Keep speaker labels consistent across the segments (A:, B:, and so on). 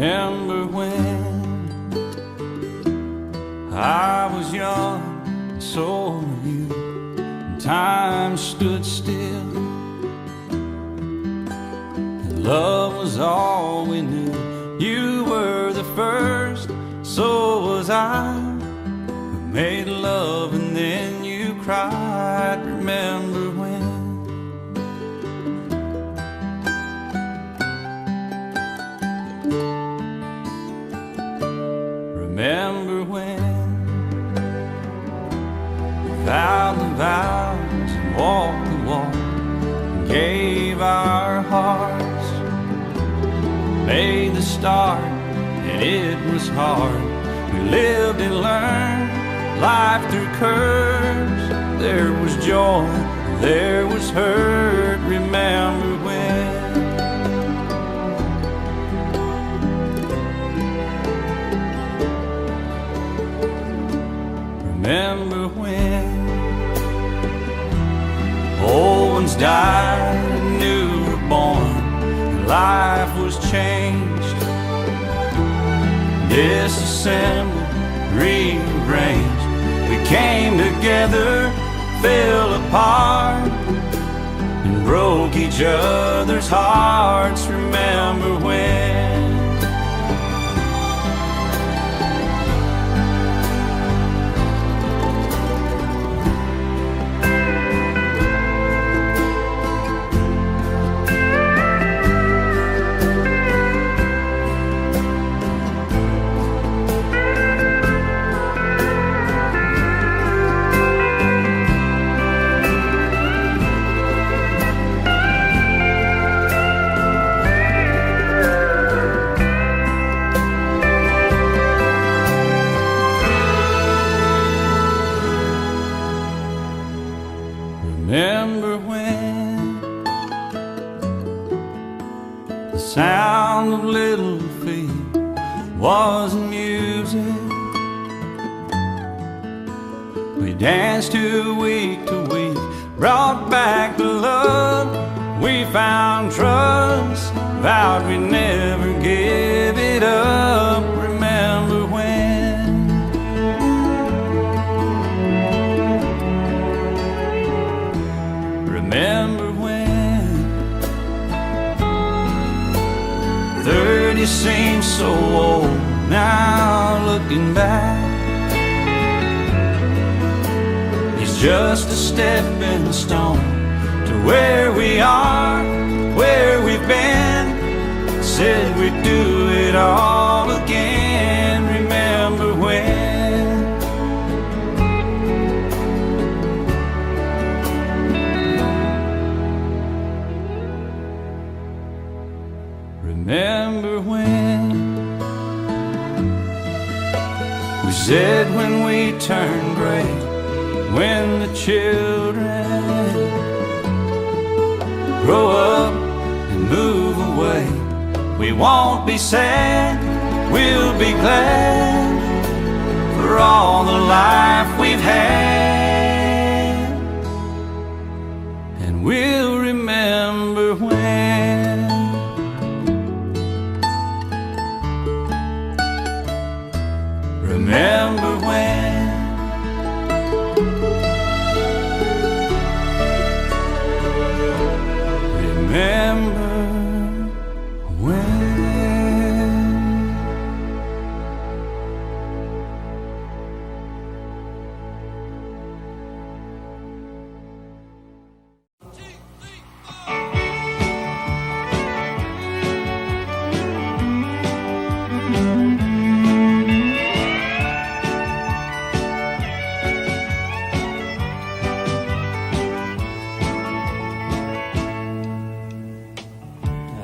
A: Remember when I was young, and so were you, and time stood still, and love was all we knew. You were the first, so was I, who made love and then you cried. Remember when? Remember when we vowed the vows and walked the walk and gave our hearts, made the start and it was hard. We lived and learned life through curves. There was joy, there was hurt. Remember when? Remember when old ones died and new were born, and life was changed, disassembled, rearranged. We came together, fell apart, and broke each other's hearts. Remember when? Remember when the sound of little feet wasn't music? We danced to week, brought back the love. We found trust, vowed we'd never give it up. Remember when? Remember when 30 seems so old now, looking back. It's just a stepping stone to where we are, where we've been. Said we'd do it all again. Remember when? Remember when we said when we turned gray, when the children grow up and move away, we won't be sad, we'll be glad for all the life we've had, and we'll remember when. Remember when? Remember when?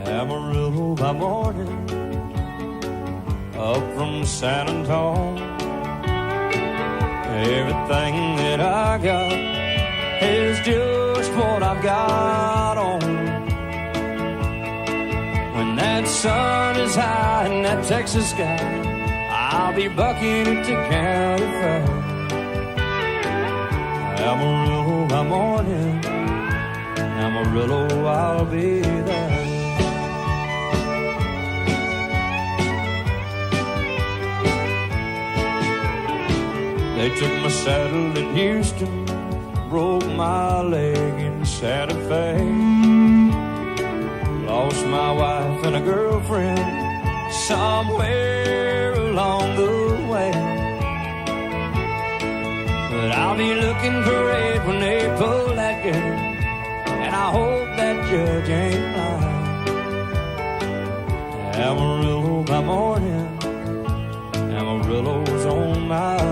B: Amarillo by morning, up from San Antonio. Everything that I got is just what I've got on. When that sun is high in that Texas sky, I'll be bucking at the county fair. Amarillo by morning, Amarillo, I'll be there. They took my saddle in Houston, broke my leg in Santa Fe. Lost my wife and a girlfriend somewhere along the way. But I'll be looking for it when they pull that gate, and I hope that judge ain't lying. Amarillo by morning, Amarillo's on my mind.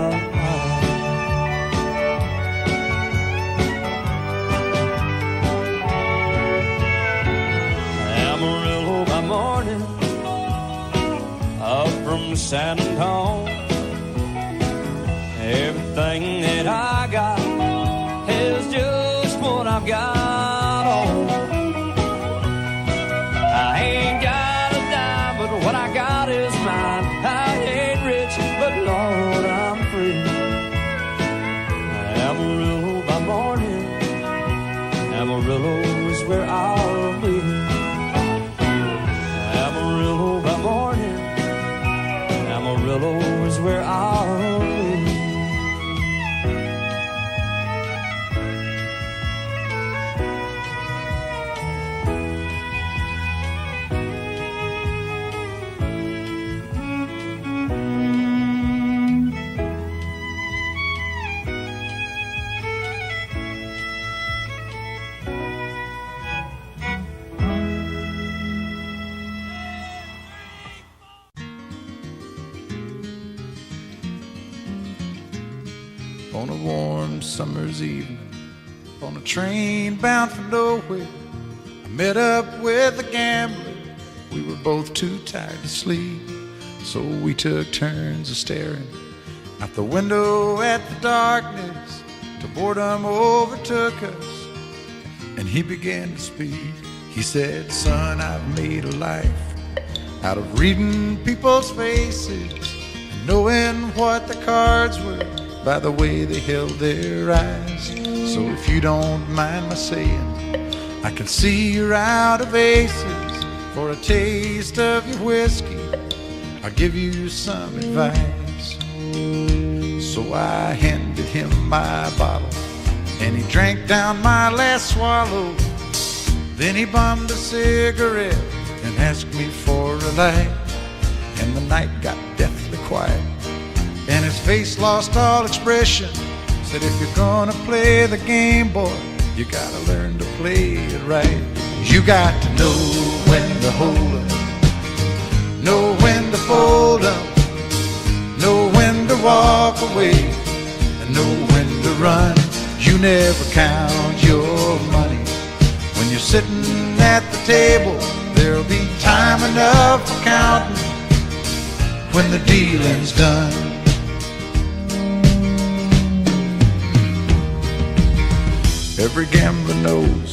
B: Amarillo by morning, up from San Antonio. Everything that I got is just what I've got on. I ain't got a dime, but what I got is mine. I ain't rich, but Lord, I'm free. Amarillo by morning, Amarillo is where I'll be. Amarillo by morning, Amarillo is where I'll be.
C: On a warm summer's evening, on a train bound for nowhere, I met up with a gambler. We were both too tired to sleep, so we took turns of staring out the window at the darkness till boredom overtook us, and he began to speak. He said, "Son, I've made a life out of reading people's faces and knowing what the cards were by the way they held their eyes. So if you don't mind my saying, I can see you're out of aces. For a taste of your whiskey, I'll give you some advice." So I handed him my bottle, and he drank down my last swallow. Then he bummed a cigarette and asked me for a light, and the night got deathly quiet, and his face lost all expression. Said, "If you're gonna play the game, boy, you gotta learn to play it right. You got to know when to hold up, know when to fold up, know when to walk away, and know when to run. You never count your money when you're sitting at the table. There'll be time enough for counting when the dealing's done." Every gambler knows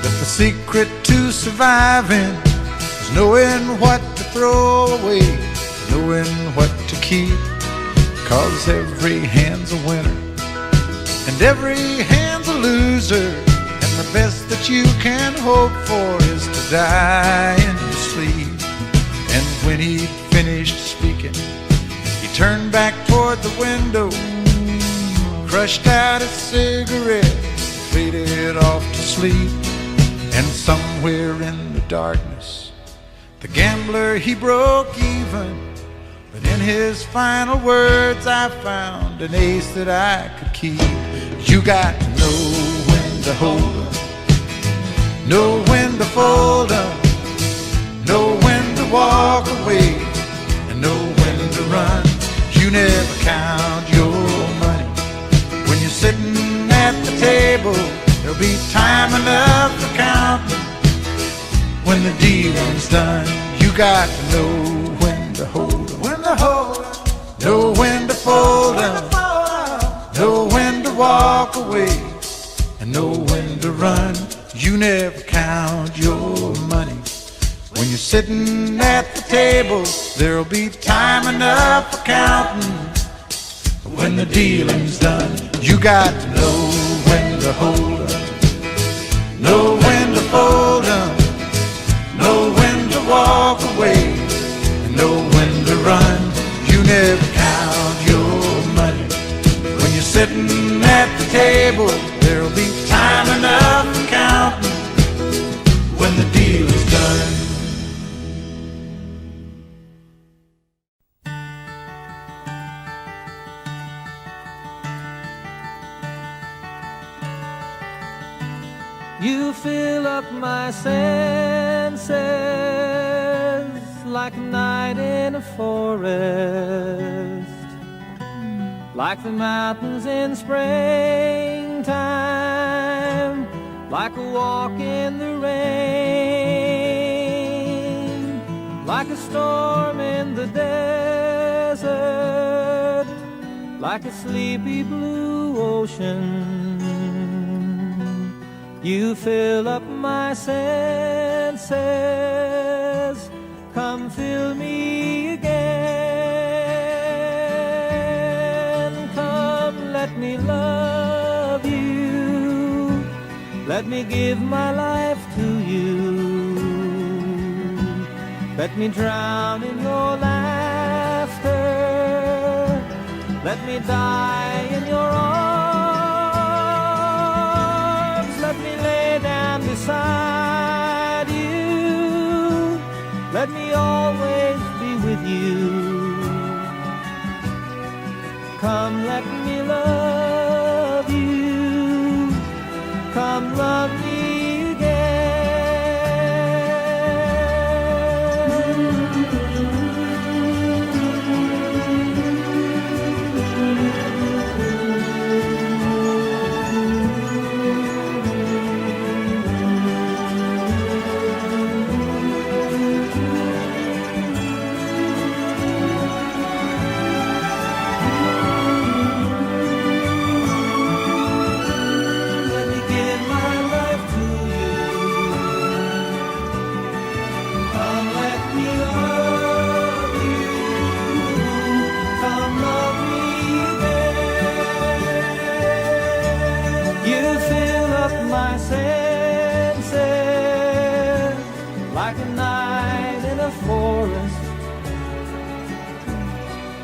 C: that the secret to surviving is knowing what to throw away, knowing what to keep. 'Cause every hand's a winner and every hand's a loser, and the best that you can hope for is to die in your sleep. And when he'd finished speaking, he turned back toward the window, crushed out his cigarette, faded off to sleep. And somewhere in the darkness, the gambler, he broke even. But in his final words, I found an ace that I could keep. You got to know when to hold up, know when to fold up, know when to walk away, and know when to run. You never count your money when you're sitting at the table. There'll be time enough for counting when the dealing's done. You got to know when to hold up, know when to fold up, know when to walk away, and know when to run. You never count your money when you're sitting at the table. There'll be time enough for counting when the dealing's done. You got to know when to hold up, know when to fold up, know when to walk away, and know when to run. You never count your money
D: my senses like a night in a forest, like the mountains in springtime, like a walk in the rain, like a storm in the desert, like a sleepy blue ocean. You fill up my senses, come fill me again. Come, let me love you, let me give my life to you. Let me drown in your laughter, let me die in your arms, let me lay down beside you, let me always be with you. Come, let me love you, come love me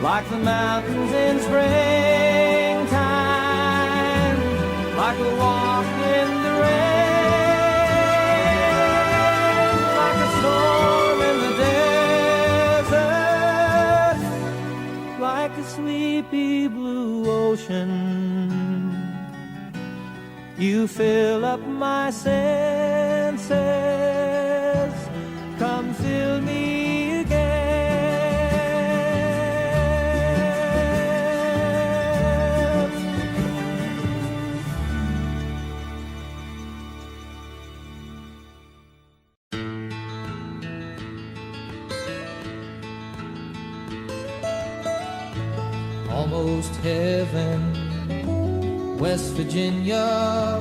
D: like the mountains in springtime, like a walk in the rain, like a storm in the desert, like a sleepy blue ocean. You fill up my senses, come fill me
E: almost heaven, West Virginia,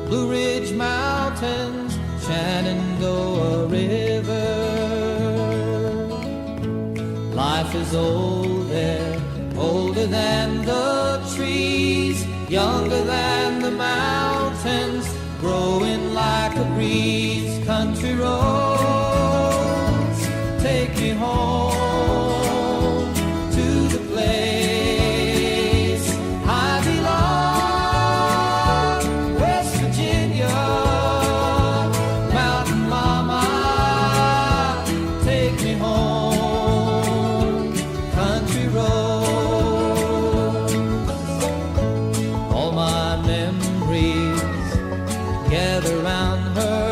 E: Blue Ridge Mountains, Shenandoah River. Life is old there, older than the trees, younger than the mountains, growing like a breeze. Country roads, take me home to the place I belong. West Virginia, mountain mama, take me home. Country roads, all my memories gather round her.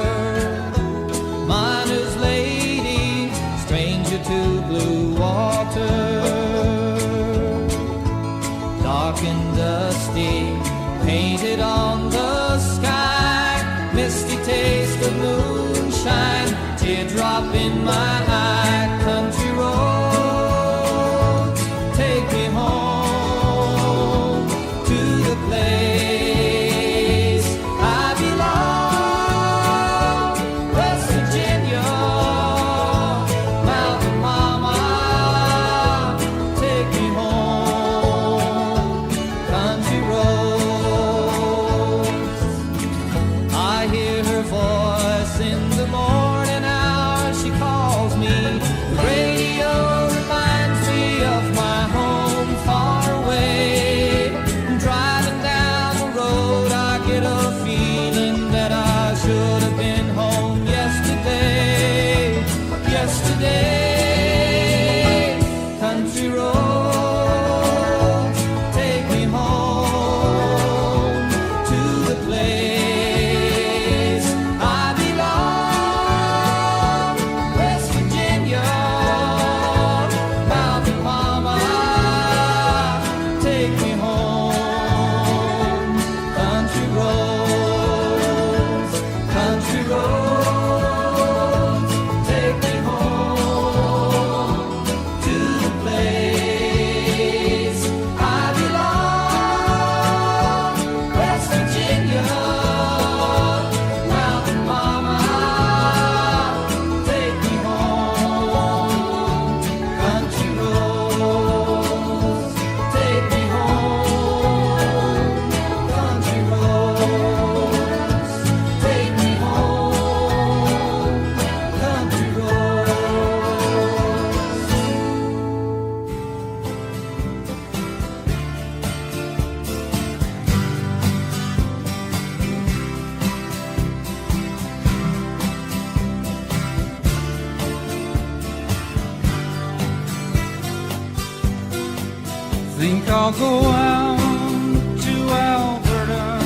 E: Miner's lady, stranger to blue water, dark and dusty, painted on the sky, misty taste of moonshine, teardrop in my eye. Country roads, take me home to the place I belong. West Virginia, mountain mama, take me home. Country roads, I hear her voice in the morning hour. She calls me
A: Think I'll go out to Alberta.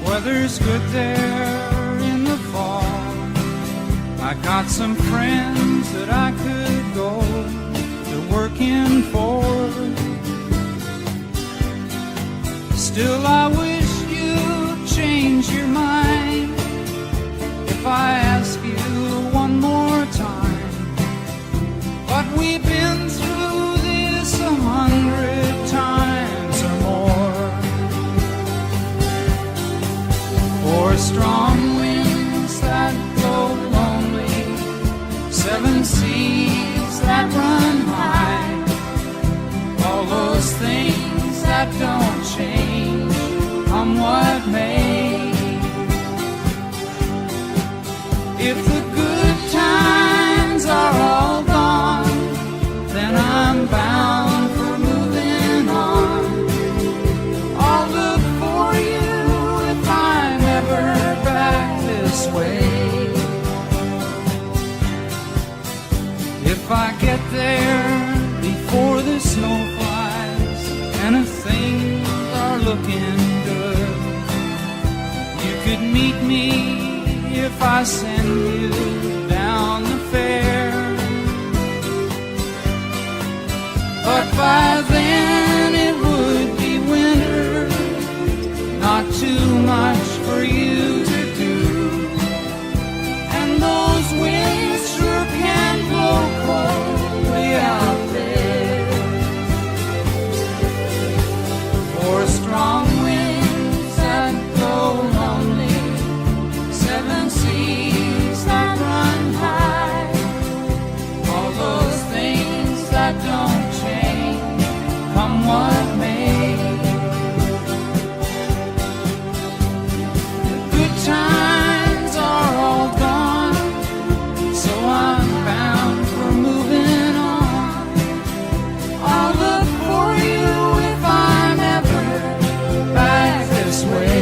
A: Weather's good there in the fall. I got some friends that I could go to working for. Still I wish you'd change your mind if I ask you one more time. But we've been through this 100 times or more. For strong winds that blow lonely, 7 seas that run high, all those things that don't change, come what may. If the good times are all gone, then I'm bound for moving on. I'll look for you if I'm ever back this way. If I get there before the snow flies and if things are looking good, you could meet me if I send you down the fair. But by then it would be winter, not too much for you to do. And those winds sure can blow cold way out there. For strong winds that blow lonely, 7 seas that run high, all those things that don't change, come what may. The good times are all gone, so I'm bound for moving on. I'll look for you if I'm ever back this way.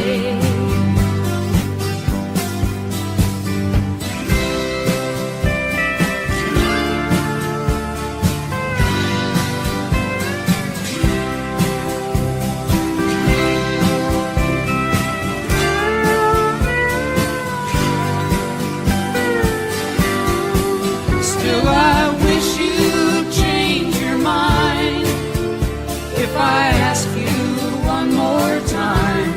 A: Still I wish you'd change your mind if I ask you one more time.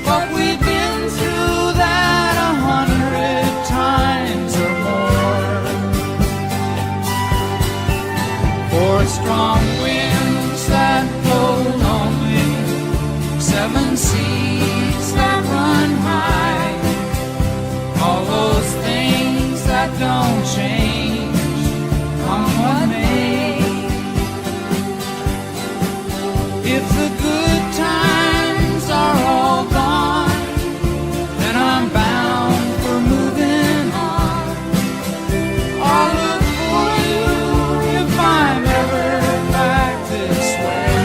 A: But we've been through that 100 times or more. For strong winds that blow lonely, 7 seas that run high, all those things that don't change, come what may. If the good times are all gone, then I'm bound for moving on. I'll look for you if I'm ever back this way.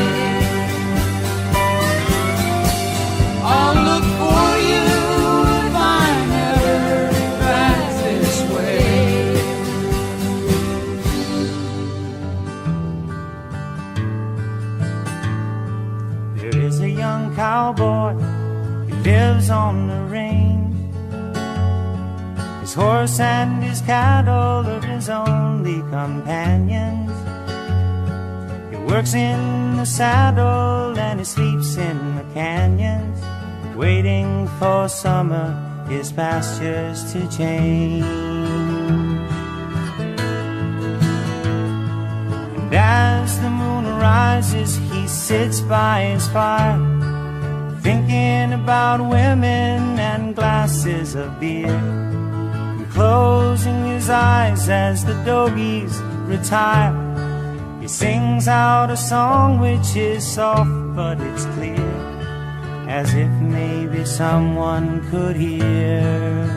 A: I'll look for you if I'm ever back this way.
F: There is a young cowboy, he lives on the range. His horse and his cattle are his only companions. He works in the saddle and he sleeps in the canyons, waiting for summer, his pastures to change. And as the moon rises, he sits by his fire, thinking about women and glasses of beer, and closing his eyes as the dogies retire. He sings out a song which is soft but it's clear, as if maybe someone could hear.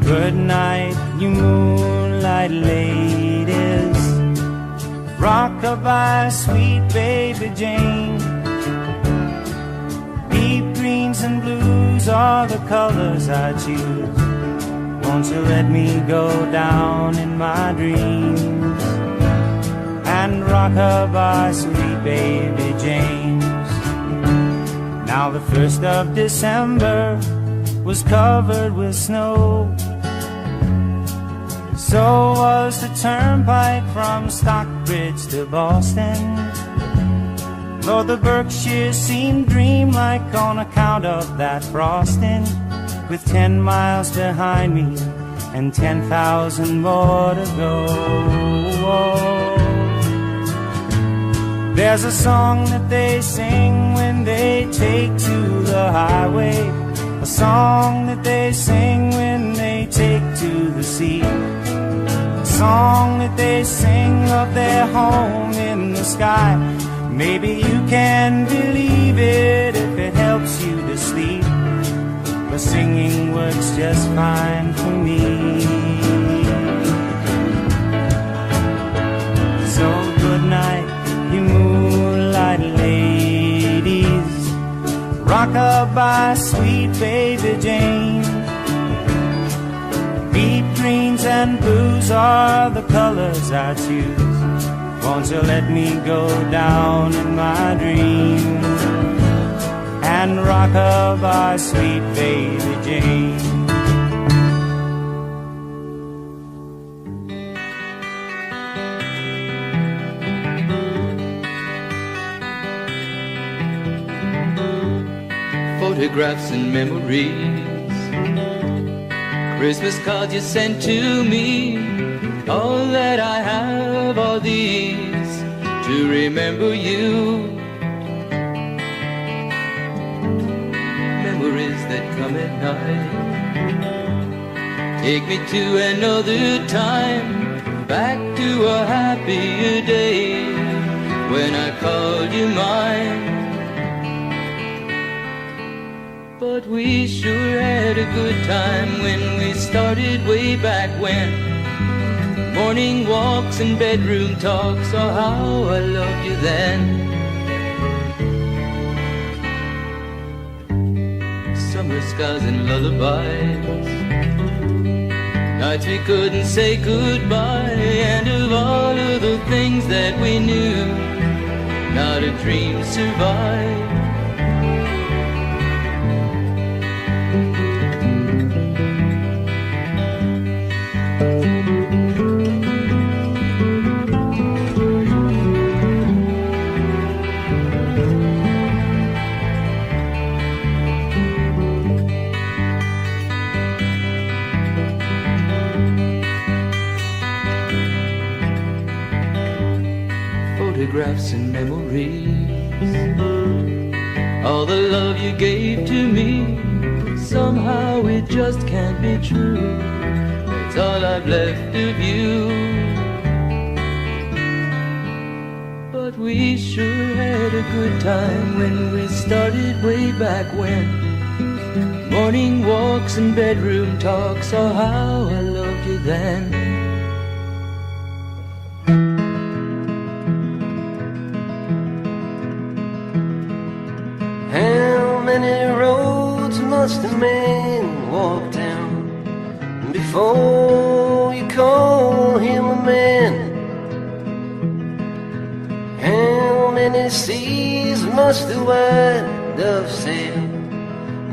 F: Good night, you moonlight ladies, rock-a-bye, sweet baby Jane. Deep greens and blues are the colors I choose. Won't you let me go down in my dreams? and rock-a-bye, sweet baby James. Now the 1st of December was covered with snow. So was the turnpike from Stockbridge to Boston. Lord, the Berkshires seemed dreamlike on account of that frosting. With 10 miles behind me and 10,000 more to go. There's a song that they sing when they take to the highway, a song that they sing when they take to the sea, a song that they sing of their home in the sky. Maybe you can believe it if it helps you to sleep, but singing works just fine for me. So good night, you moonlight ladies, rock-a-bye, sweet baby Jane. Deep greens and blues are the colors I choose. Won't you let me go down in my dreams and rock-a-bye, sweet baby Jane.
G: Photographs and memories, Christmas cards you sent to me, all that I have are these to remember you. Memories that come at night take me to another time, back to a happier day when I called you mine. But we sure had a good time when we started way back when. Morning walks and bedroom talks, oh how I loved you then. Summer skies and lullabies, nights we couldn't say goodbye, and of all of the things that we knew, not a dream survived. Photographs and memories, all the love you gave to me, somehow it just can't be true. It's all I've left of you. But we sure had a good time when we started way back when. Morning walks and bedroom talks, oh how I loved you then.
H: Must a man walk down before you call him a man? How many seas must the white dove sail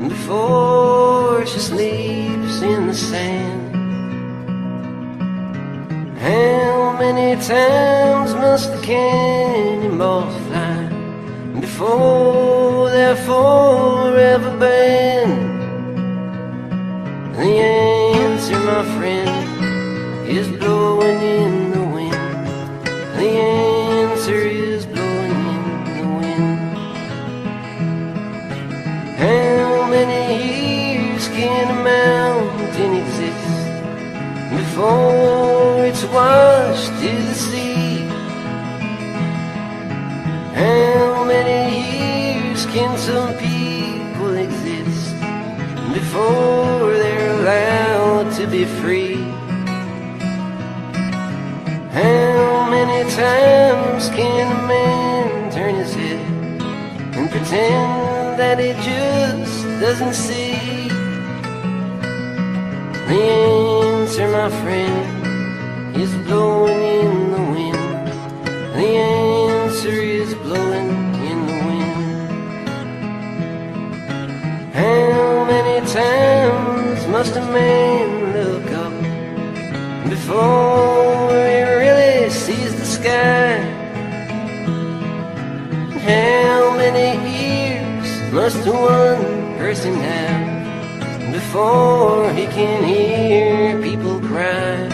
H: before she sleeps in the sand? How many times must the cannonballs fly before they're forever banned? The answer, my friend, is blowing in the wind. The answer is blowing in the wind. How many years can a mountain exist before it's washed to the sea? How many years can some people exist before they're allowed to be free? How many times can a man turn his head and pretend that he just doesn't see? The answer, my friend, is blowing in the wind. The must a man look up before he really sees the sky? How many ears must one person have before he can hear people cry?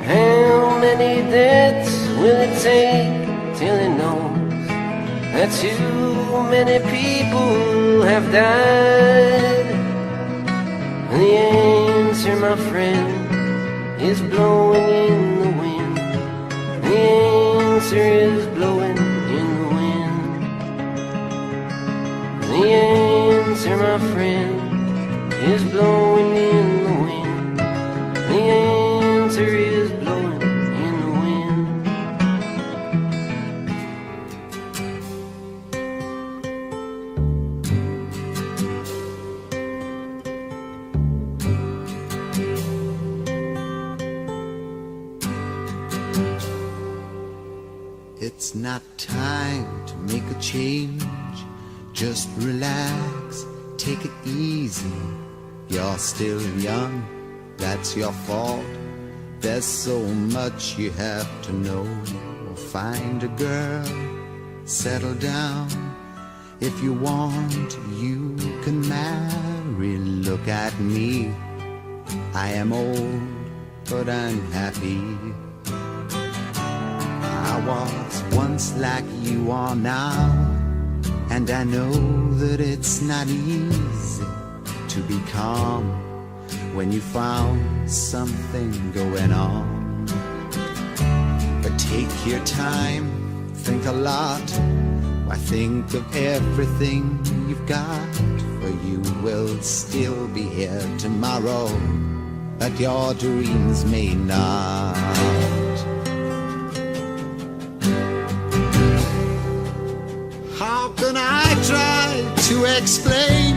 H: How many deaths will it take till he knows that too many people have died? And the answer, my friend, is blowing in the wind. The answer is blowing in the wind. The answer, my friend, is blowing in the wind. The answer is blowing in the wind.
I: It's not time to make a change. Just relax, take it easy. You're still young, that's your fault. There's so much you have to know. Find a girl, settle down. If you want, you can marry. Look at me, I am old, but I'm happy. I was once like you are now, and I know that it's not easy to be calm when you found something going on. But take your time, think a lot. Why, think of everything you've got, for you will still be here tomorrow, but your dreams may not. How can I try to explain?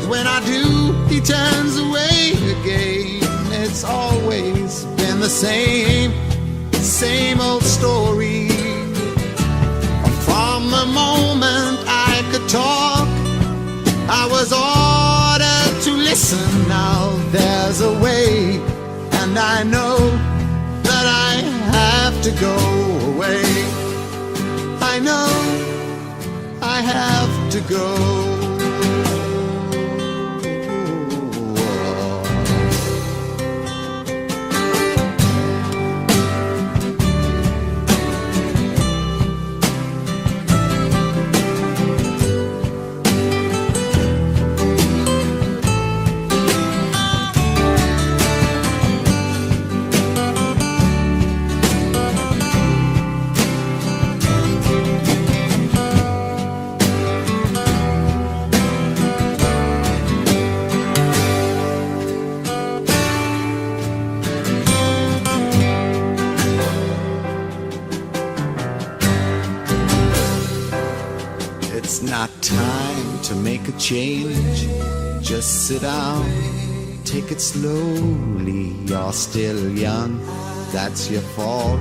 I: When I do, he turns away again. It's always been the same old story. From the moment I could talk, I was ordered to listen. Now there's a way, and I know that I have to go away. I know I have to go. It's not time to make a change. Just sit down, take it slowly. You're still young, that's your fault.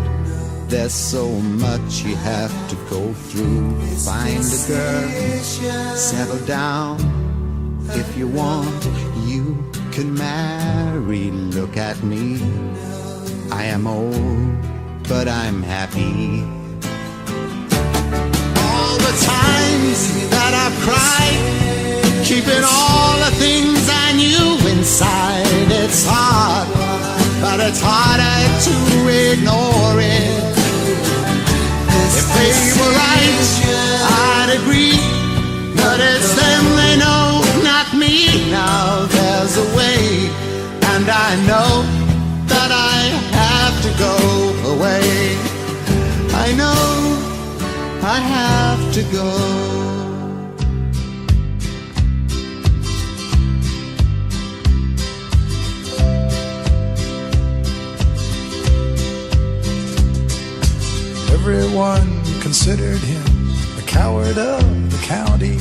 I: There's so much you have to go through. Find a girl, settle down. If you want, you can marry. Look at me, I am old, but I'm happy. All the times that I've cried, keeping all the things I knew inside. It's hard, but it's harder to ignore it. If they were right, I'd agree, but it's them they know, not me. Now there's a way, and I know that I have to go away. I know I have to go.
C: Everyone considered him the coward of the county.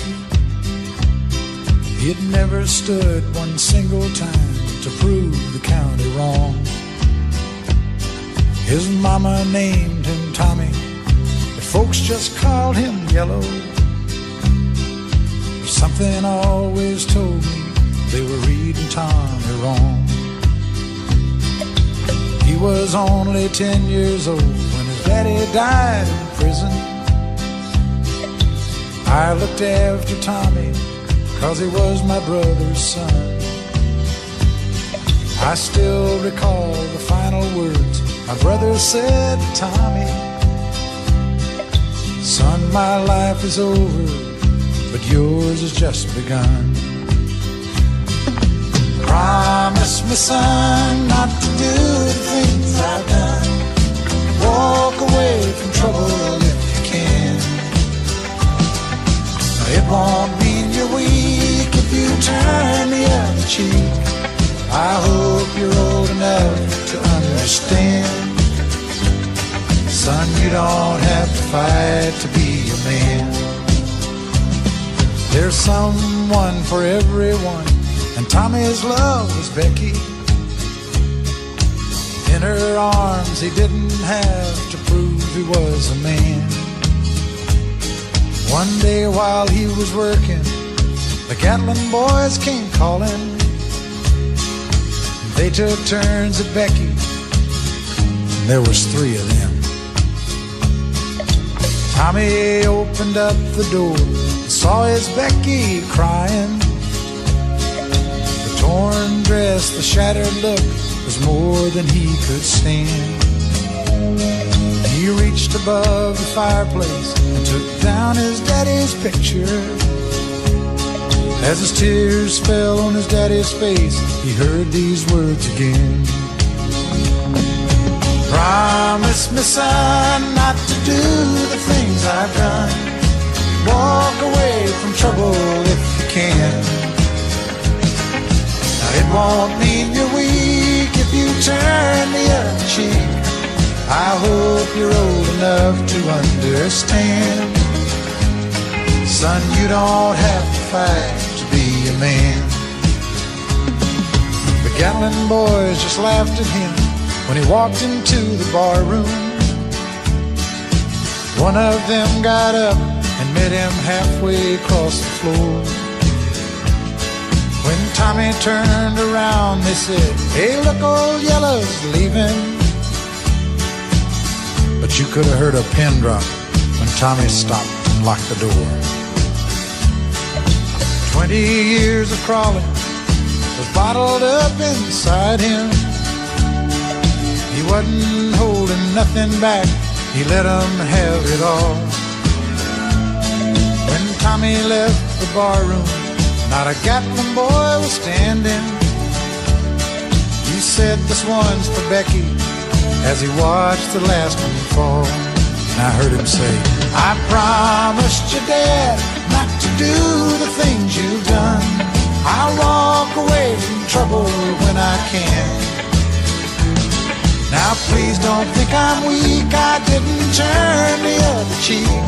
C: He'd never stood one single time to prove the county wrong. His mama named him Tommy, but folks just called him Yellow. Something always told me treating Tommy wrong. He was only 10 years old when his daddy died in prison. I looked after Tommy 'cause he was my brother's son. I still recall the final words my brother said to Tommy. Son, my life is over, but yours has just begun. Promise me, son, not to do the things I've done. Walk away from trouble if you can. It won't mean you're weak if you turn the other cheek. I hope you're old enough to understand. Son, you don't have to fight to be a man. There's someone for everyone, and Tommy's love was Becky. In her arms he didn't have to prove he was a man. One day while he was working, the Gatlin boys came calling. They took turns at Becky, and there was 3 of them. Tommy opened up the door and saw his Becky crying. The torn dress, the shattered look was more than he could stand. He reached above the fireplace and took down his daddy's picture. As his tears fell on his daddy's face, he heard these words again. Promise me, son, not to do the things I've done. Walk away from trouble if you can. Now it won't mean you're weak if you turn the other cheek. I hope you're old enough to understand. Son, you don't have to fight to be a man. The Gatlin boys just laughed at him when he walked into the bar room. One of them got up and met him halfway across the floor. When Tommy turned around, they said, "Hey, look, old Yellow's leaving." But you could have heard a pin drop when Tommy stopped and locked the door. 20 years of crawling was bottled up inside him. He wasn't holding nothing back, he let 'em have it all. When Tommy left the barroom, not a Gatlin boy was standing. He said, "This one's for Becky," as he watched the last one fall. And I heard him say, "I promised your dad not to do the things you've done. I'll walk away from trouble when I can. Now please don't think I'm weak, I didn't turn the other cheek.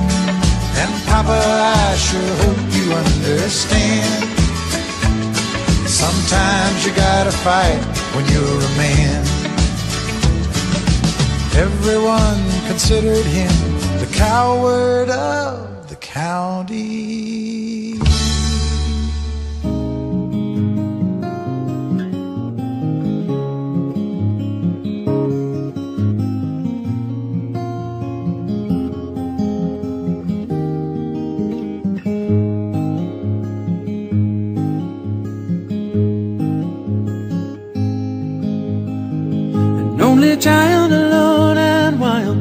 C: And Papa, I sure hope you understand. Sometimes you gotta fight when you're a man." Everyone considered him the coward of the county.
J: Only child alone and wild,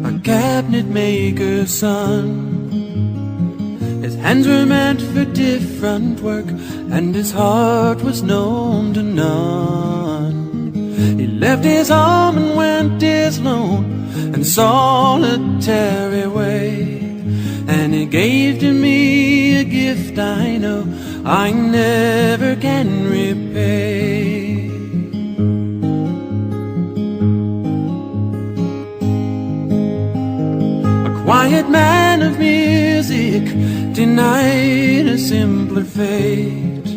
J: a cabinet maker's son. His hands were meant for different work, and his heart was known to none. He left his home and went his lone and solitary way, and he gave to me a gift I know I never can repay. Quiet man of music, denied a simpler fate.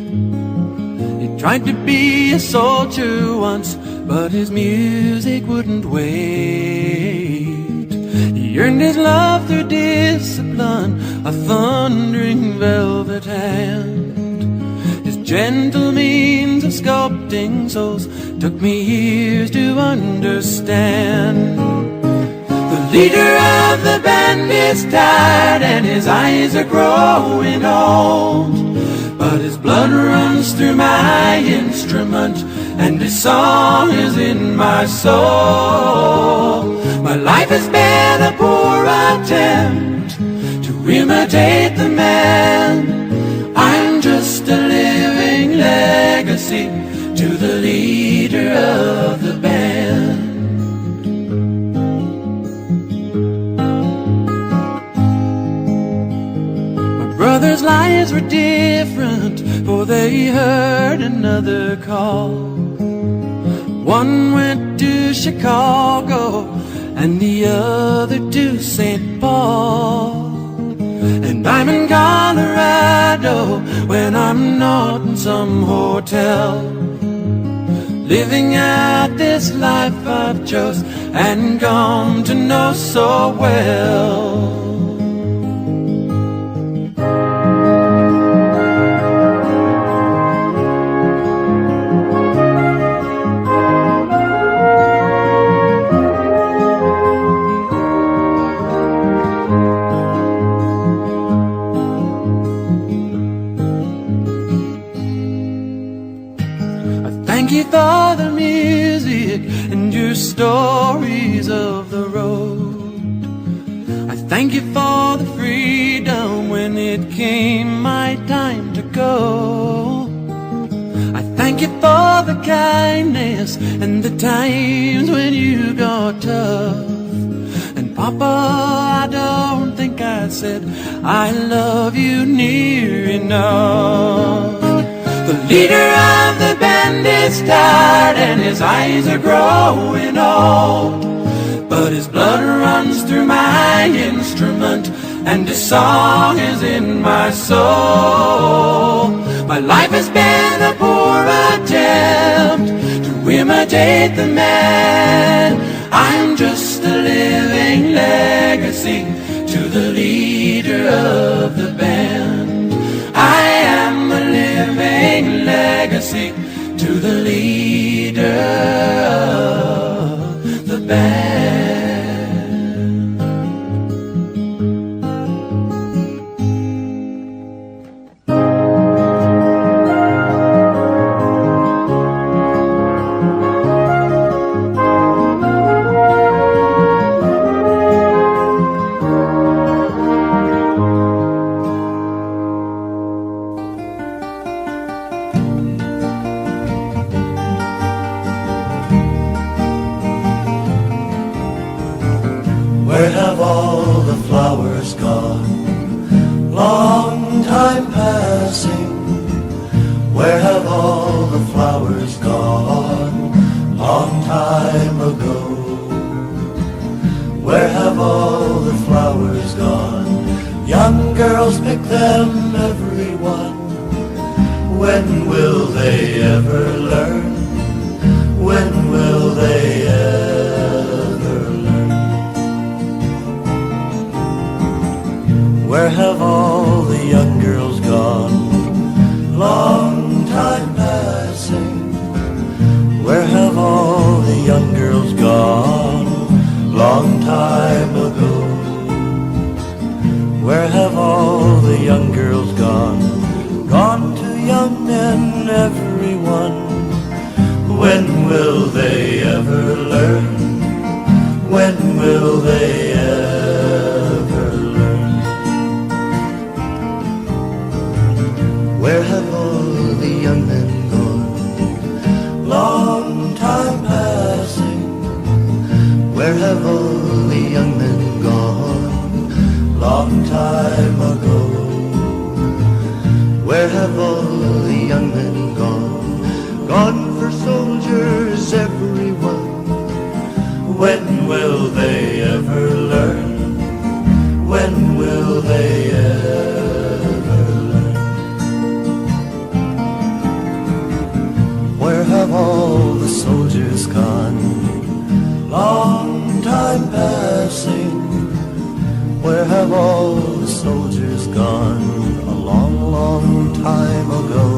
J: He tried to be a soldier once, but his music wouldn't wait. He earned his love through discipline, a thundering velvet hand. His gentle means of sculpting souls took me years to understand. The leader of the band is tired and his eyes are growing old, but his blood runs through my instrument and his song is in my soul. My life has been a poor attempt to imitate the man. I'm just a living legacy to the leader of the band. My brother's lives were different, for they heard another call. One went to Chicago and the other to St. Paul. And I'm in Colorado when I'm not in some hotel, living out this life I've chose and come to know so well. Thank you for the music and your stories of the road. I thank you for the freedom when it came my time to go. I thank you for the kindness and the times when you got tough. And Papa, I don't think I said I love you near enough. The leader of the band is tired and his eyes are growing old, but his blood runs through my instrument and his song is in my soul. My life has been a poor attempt to imitate the man. I'm just a living legacy to the leader of the band. I am a living legacy to the leader of the band.
K: Where have all the flowers gone? Long time passing. Where have all the flowers gone? Long time ago. Where have all the flowers gone? Young girls pick them, everyone. When will they ever learn? When will they ever learn? Where have all the young girls gone? Long time passing. Where have all the young girls gone? Long time ago. Where have all the young girls gone? Gone to young men, everyone. When will they ever learn? When will they ever learn? Where have all the young men gone? Long time passing. Where have all the young men gone? Long time ago. Where have all the young men gone? Gone for soldiers, everyone. When will they ever learn? When will they ever learn? Where have all the soldiers gone? Long time passing. Where have all the soldiers gone? A long, long time ago.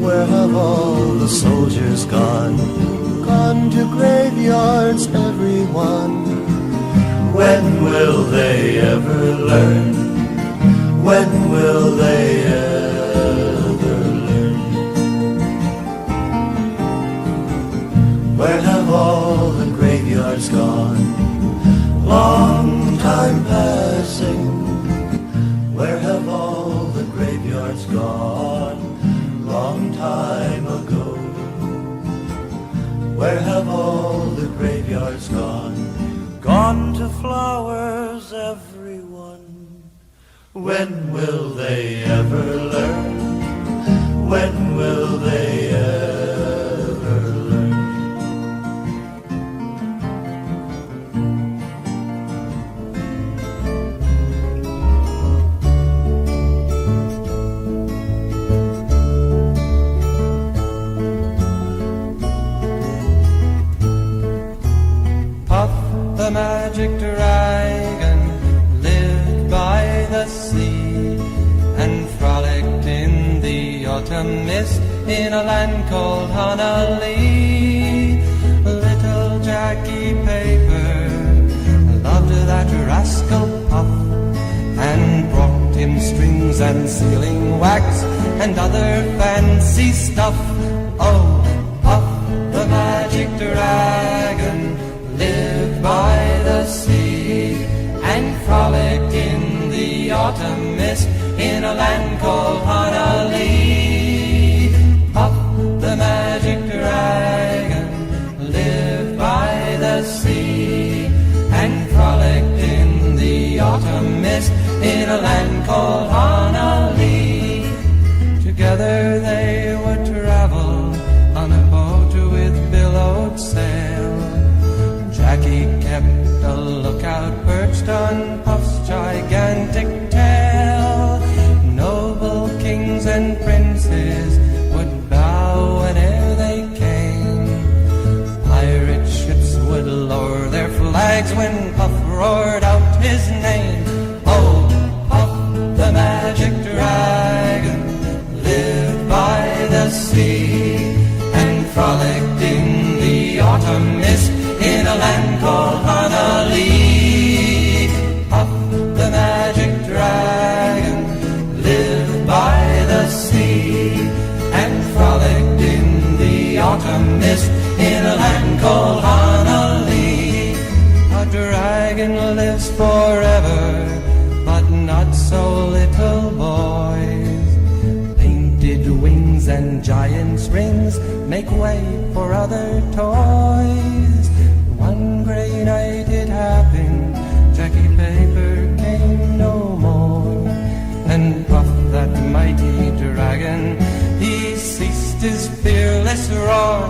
K: Where have all the soldiers gone? Gone to graveyards, everyone. When will they ever learn? When will they ever learn? Where have all the graveyards gone? Long time passing. Where have all the graveyards gone? Long time ago. Where have all the graveyards gone? Gone to flowers, everyone. When will they ever learn? When will they ever learn?
A: The magic dragon lived by the sea and frolicked in the autumn mist in a land called Honolulu. Little Jackie Paper loved that rascal Puff and brought him strings and sealing wax and other fancy stuff. Oh, Puff the magic dragon lived by the sea and frolicked in the autumn mist in a land called Honolulu. Puff the magic dragon lived by the sea and frolicked in the autumn mist in a land called Honolulu. Together they would travel on a boat with billowed sail. Jackie kept a lookout perched on Puff's gigantic tail. Noble kings and princes would bow whene'er they came. Pirate ships would lower their flags when Puff roared out his name. Oh, Puff the magic dragon lived by the sea and frolicked in the autumn mist in a land called Honolulu. Puff the magic dragon lived by the sea and frolicked in the autumn mist in a land called Honolulu. A dragon lives forever, but not so little boys. Painted wings and giant's rings make way for other toys. One gray night it happened, Jackie Paper came no more, and Puff that mighty dragon, he ceased his fearless roar.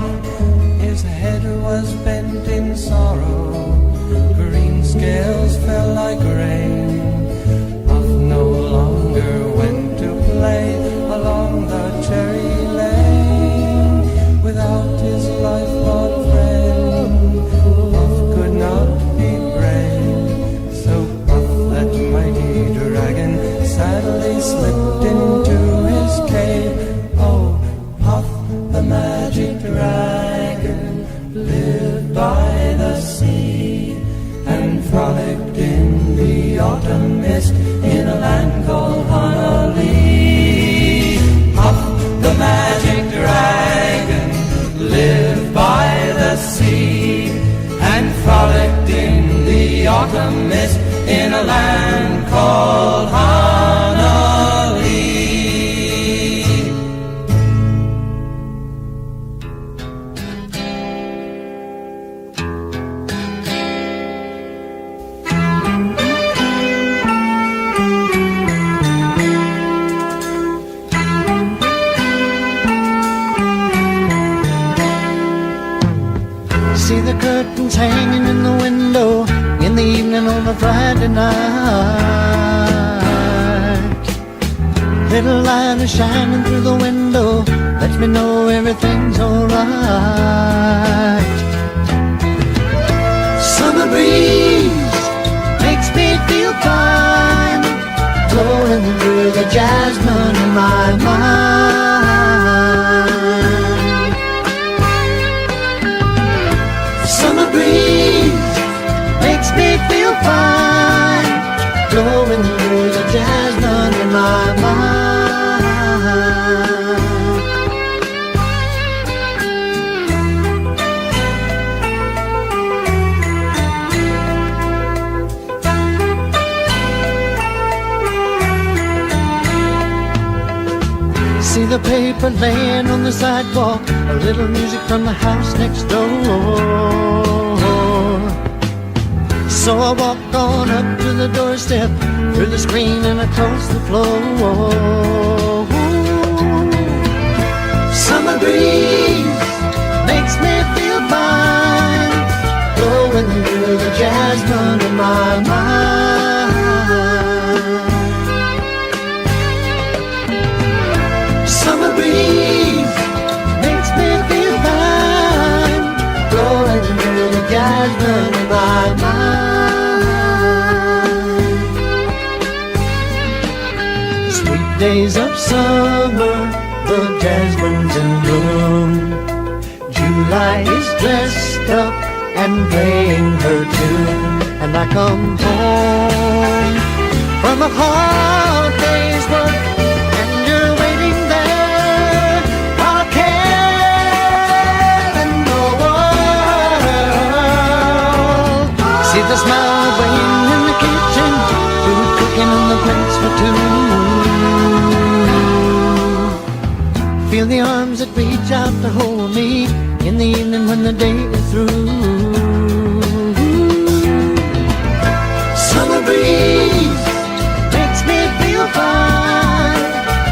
A: His head was bent in sorrow, green scales fell like rain. Puff no longer went to play along the cherry lane without his lifelong friend. Puff could not be brave, so Puff that mighty dragon sadly slipped into his cave. Oh, Puff the magic dragon lived by the sea and frolicked in the autumn mist in a land called Honolulu. Puff the magic dragon lived by the sea and frolicked in the autumn mist in a land called Honolulu.
K: See the curtains hanging in the window in the evening on a Friday night. Little light is shining through the window, lets me know everything's alright. Summer breeze makes me feel fine, blowing through the jasmine in my mind. paper laying on the sidewalk, a little music from the house next door. So I walk on up to the doorstep, through the screen and across the floor. Summer breeze makes me feel fine, blowing through the jasmine in my mind. Summer breeze makes me feel fine, blowing through the jasmine in my mind. Sweet days of summer, the jasmine's in bloom. July is dressed up and playing her tune, and I come home from a hard day's work, and you're waiting there while caring the world. See the smile waiting in the kitchen, food cooking on the plates for two. Feel the arms that reach out to hold me in the evening when the day is through. Summer breeze makes me feel fine,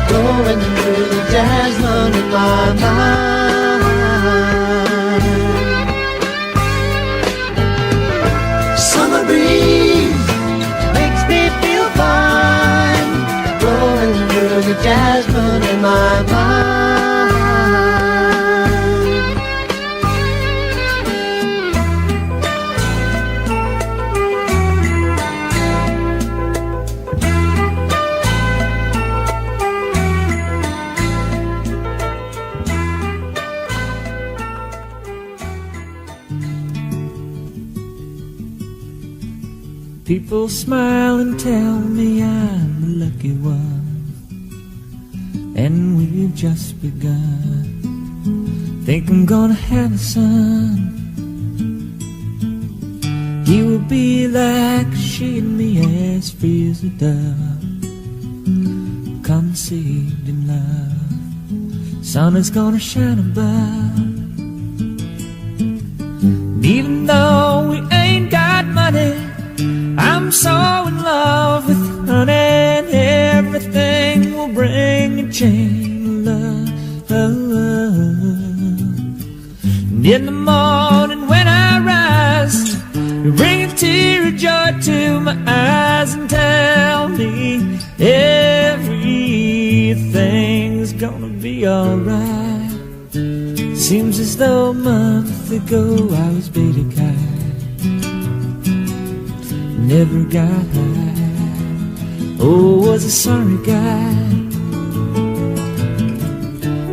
K: blowing through the jasmine in my mind. Summer breeze makes me feel fine, blowing through the jasmine in my mind.
J: People smile and tell me I'm the lucky one, and we've just begun. Think I'm gonna have a son. He will be like she and me, as free as a dove, conceived in love. Sun is gonna shine above. And even though we ain't got money, I'm so in love with honey, and everything will bring a chain of love. And in the morning when I rise, you bring a tear of joy to my eyes and tell me everything's gonna be alright. Seems as though a month ago I was beta kite, never got high, oh, was a sorry guy.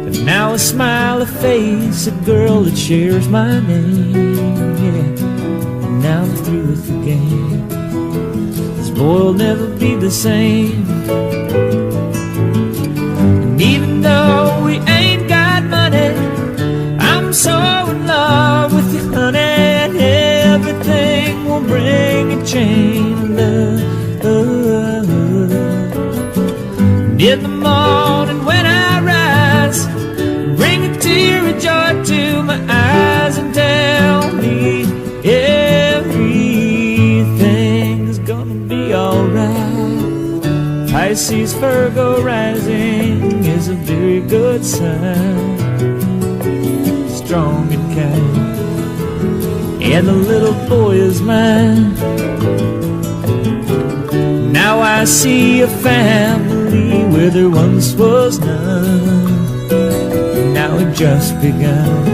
J: But now I smile, a face, a girl that shares my name, yeah. And now I'm through with the game. This boy will never be the same. And even though we ain't got money, I'm so in love with you, honey, and everything will bring a chain of love. And in the morning when I rise, bring a tear of joy to my eyes and tell me everything's gonna be alright. Pisces, Virgo rising is a very good sign, strong and kind, and the little boy is mine. Now I see a family where there once was none. Now it just begun.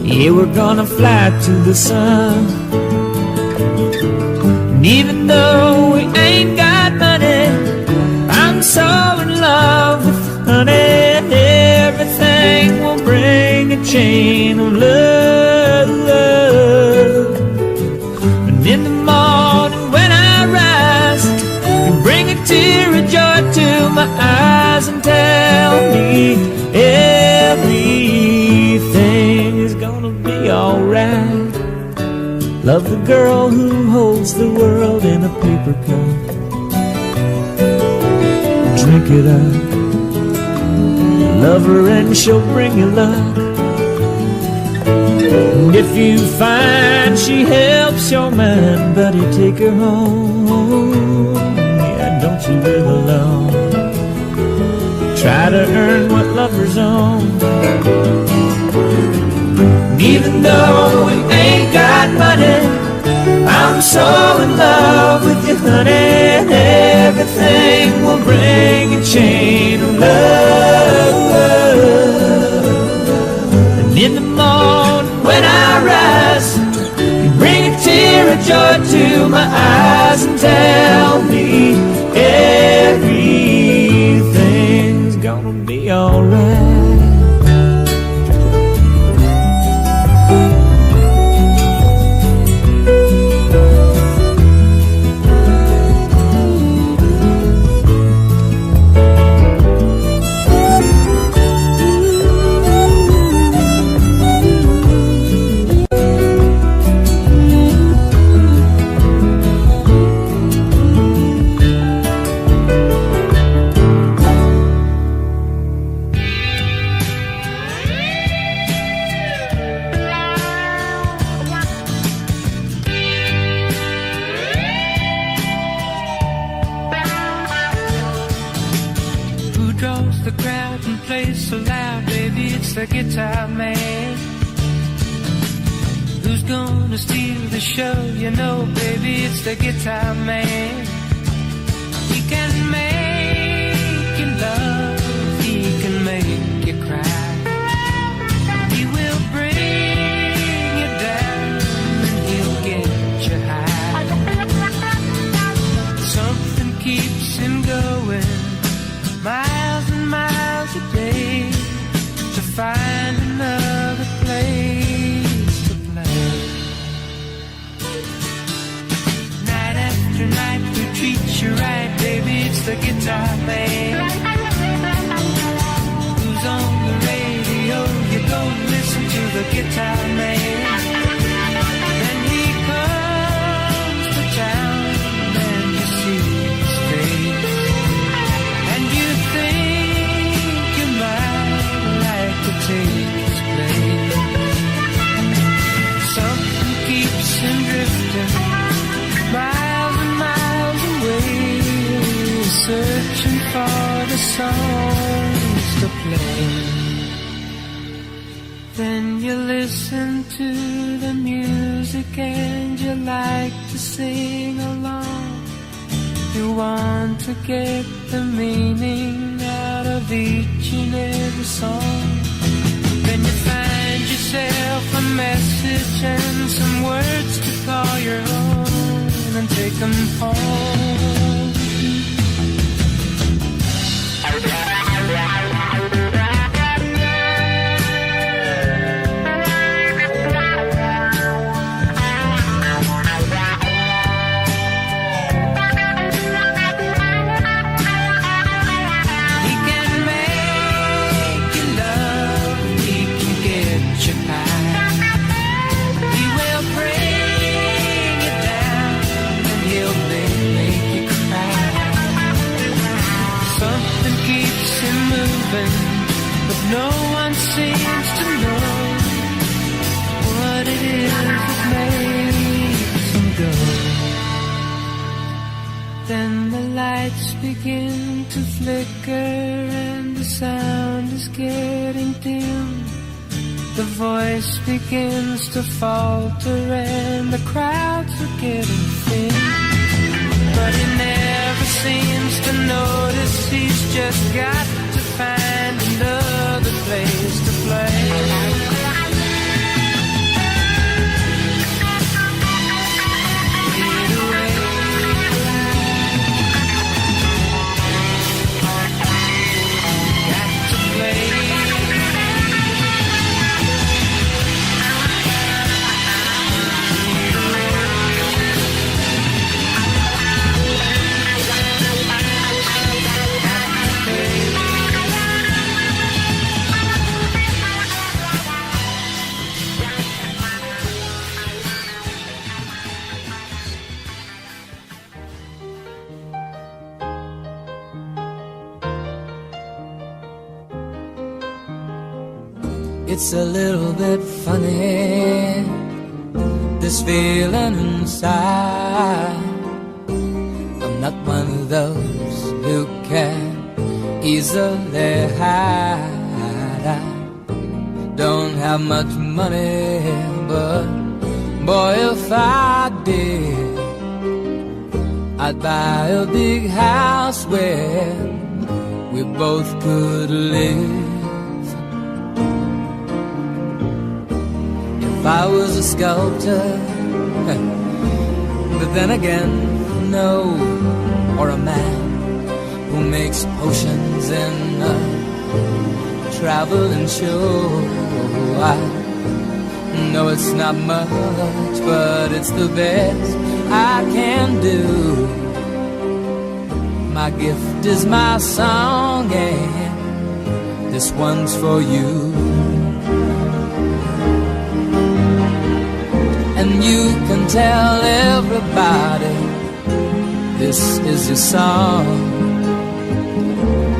J: Yeah, we're gonna fly to the sun. And even though we ain't got money, I'm so in love with honey, and everything will bring a chain of love. And in the morning when I rise, you bring a tear of joy to my eyes and tell me everything is gonna be alright. Love the girl who holds the world in a paper cup. Drink it up,
D: Love her and she'll bring you luck. And if you find she helps your mind, buddy, take her home. Yeah, don't you live alone. Try to earn what lovers own. And even though we ain't got money, I'm so in love with you, honey. And everything will bring a chain of love. And in the morning when I rise, you bring a tear of joy to my eyes and tell me everything's gonna be alright.
L: The guitar man, who's gonna steal the show? You know, baby, it's the guitar man. He can make you love, he can make you cry. He will bring you down and he'll get you high. Something keeps him going miles and miles a day to find another place to play. Night after night we treat you right, baby, it's the guitar man. Who's on the radio? You go listen to the guitar man. Then he comes to town and you see his face, and you think you might to take his place. Something keeps him drifting miles and miles away, searching for the songs to play. Then you listen to the music and you like to sing along. You want to get the meaning out of each and every song. Then you find yourself a message and some words to call your own and take them home. But no one seems to know what it is that makes them go. Then the lights begin to flicker and the sound is getting dim. The voice begins to falter and the crowds are getting thin. But he never seems to notice he's just got to find another place to play. Get away. Got to play.
B: It's a little bit funny, this feeling inside. I'm not one of those who can easily hide. I don't have much money, but boy, if I did, I'd buy a big house where we both could live. If I was a sculptor, but then again, no, or a man who makes potions in a traveling show. I know it's not much, but it's the best I can do. My gift is my song, and this one's for you. And you can tell everybody this is your song.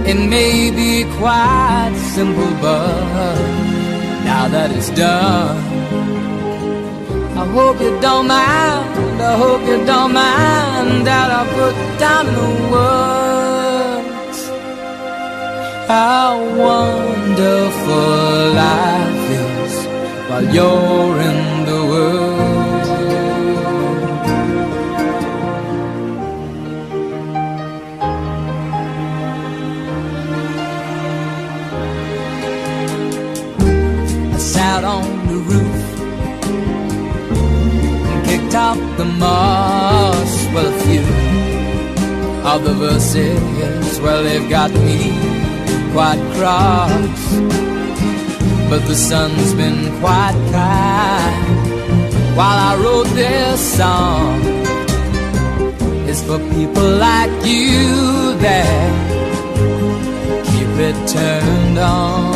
B: It may be quite simple, but now that it's done, I hope you don't mind, I hope you don't mind that I put down the words how wonderful life is while you're in the world. I sat on the roof and kicked out the moss. Well, a few of the verses, well, they've got me quite cross, but the sun's been quite kind while I wrote this song. It's for people like you that keep it turned on.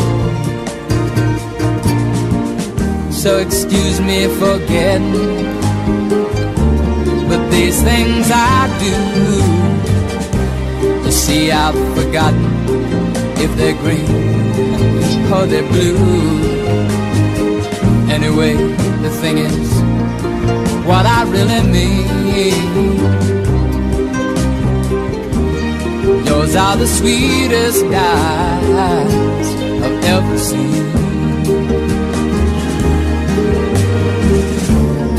B: So excuse me for getting, but these things I do, you see, I've forgotten if they're green or they're blue. Anyway, the thing is, what I really mean, yours are the sweetest eyes I've ever seen.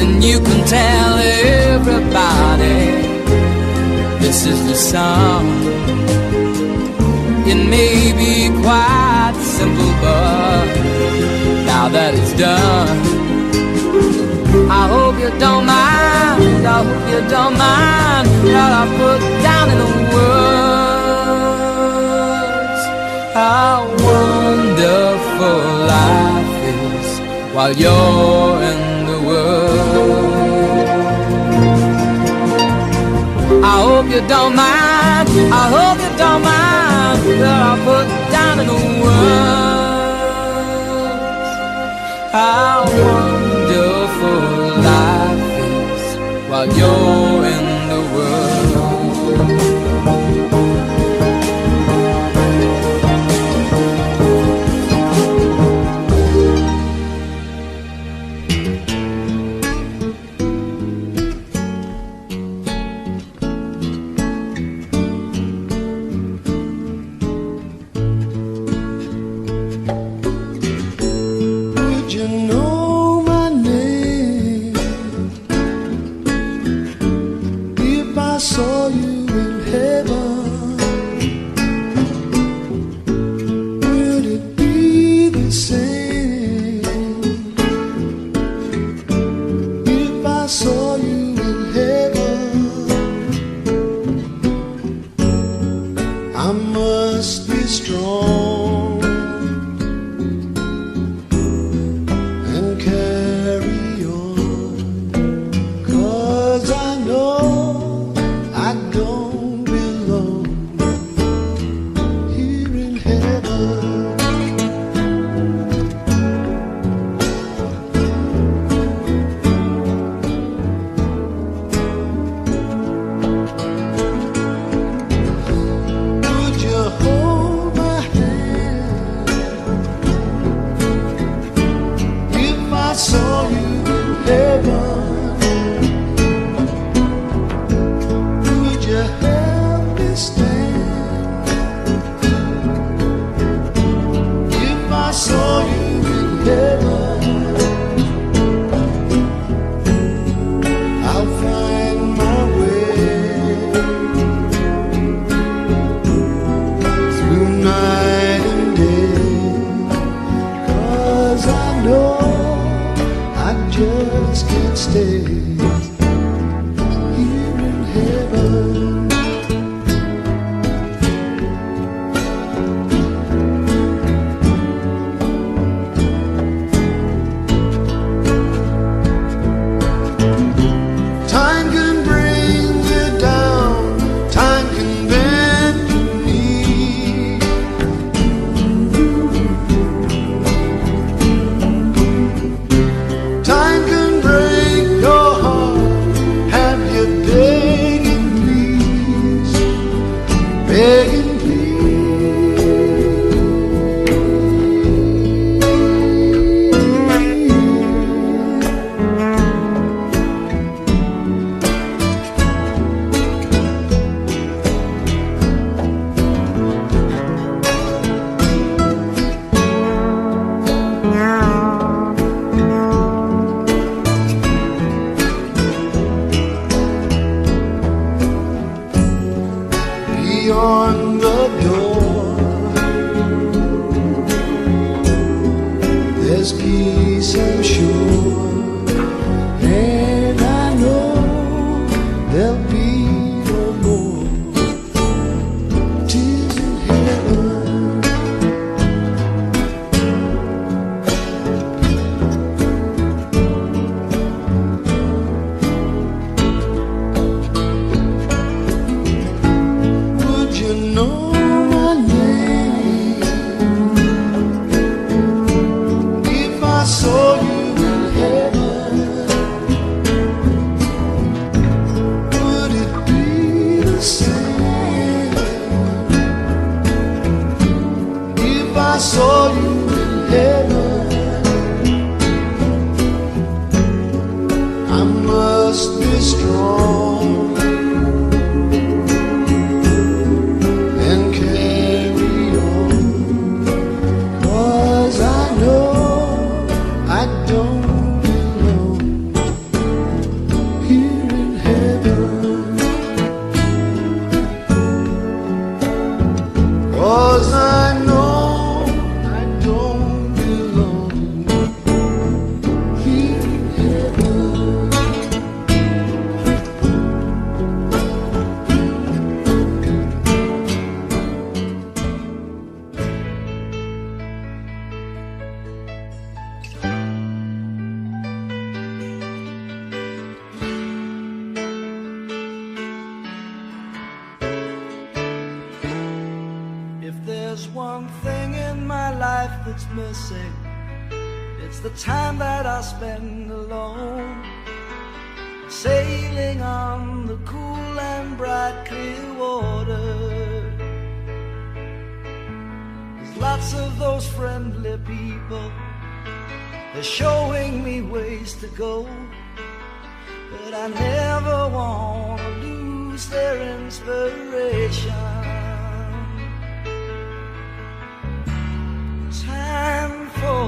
B: And you can tell everybody this is the song. It may be quite simple, but now that it's done, I hope you don't mind, I hope you don't mind that I put down in the words how wonderful life is while you're in the world. I hope you don't mind, I hope you don't mind that I put down in the words how wonderful life is while you're in the world.
I: heaven, I'll find my way through night and day, 'cause I know I just can't stay here in heaven. Time can bring you down, time can bend your knee. Time can break your heart, have you begging please, begging beyond the door. There's peace, I'm sure, and I know there'll be no more tears in heaven. Would you know my name if I saw you in heaven? Would it be the same if I saw you in heaven? I must be strong and carry on, 'cause I know I don't belong here in heaven, 'cause I know I don't belong here in heaven. If there's one thing in my life that's missing, it's the time that I spend alone, sailing on the cool and bright clear water. There's lots of those friendly people, they're showing me ways to go, but I never want to lose their inspiration. Time for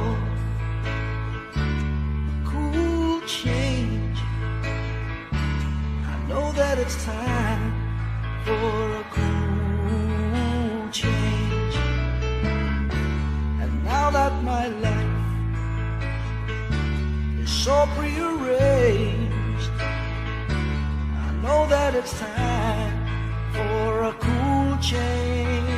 I: cool change. I know that it's time for a cool change. And now that my life is so prearranged, I know that it's time for a cool change.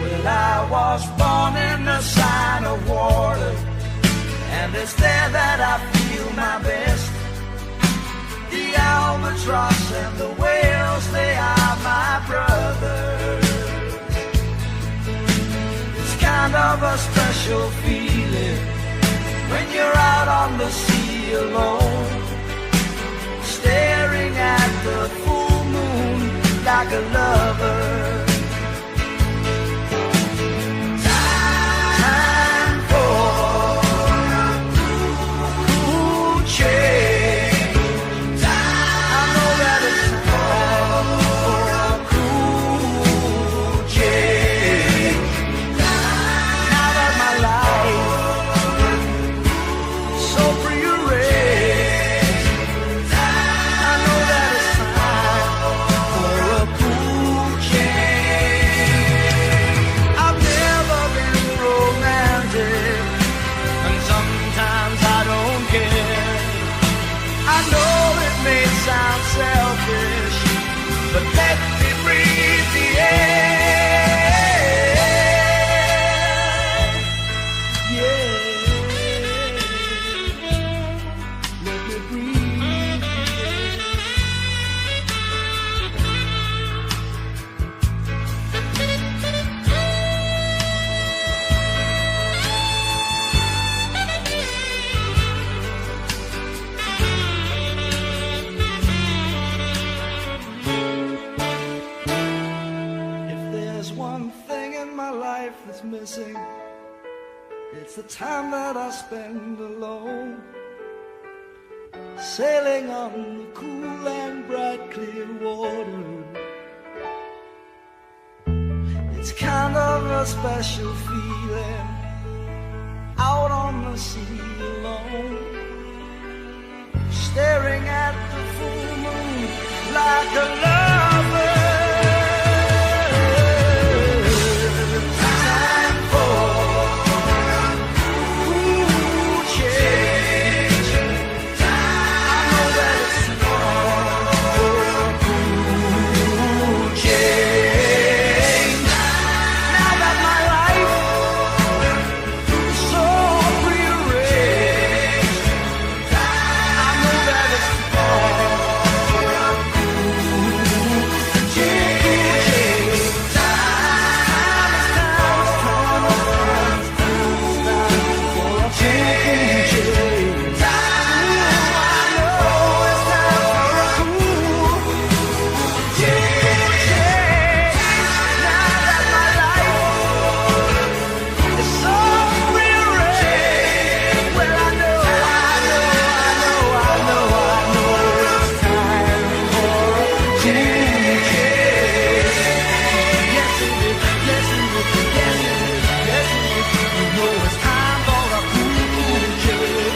I: Well, I was born in the sign of water, and it's there that I feel my best. The albatross and the whales, they are my brothers. It's kind of a special feeling when you're out on the sea alone, staring at the full moon like a lover. Time for a cool change. I know that it's time for a cool change.
M: one thing in my life that's missing. It's the time that I spend alone, sailing on the cool and bright clear water. It's kind of a special feeling, out on the sea alone, staring at the full moon like a lover. Time for cool change. I know that it's time for cool change. Now that my life is so prearranged, I know that it's time for cool change. Time is for change. I know it's time for a cool change. Now that my life is so rearranged, well I know it's time for a change. Yes it is, yes it is, yes it is, yes it is. You know it's time for a cool change.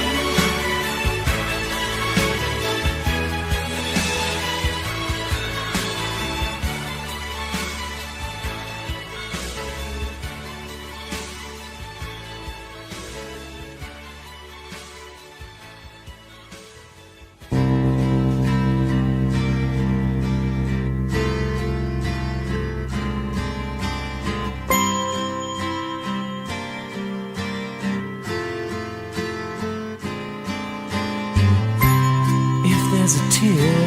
M: If there's a tear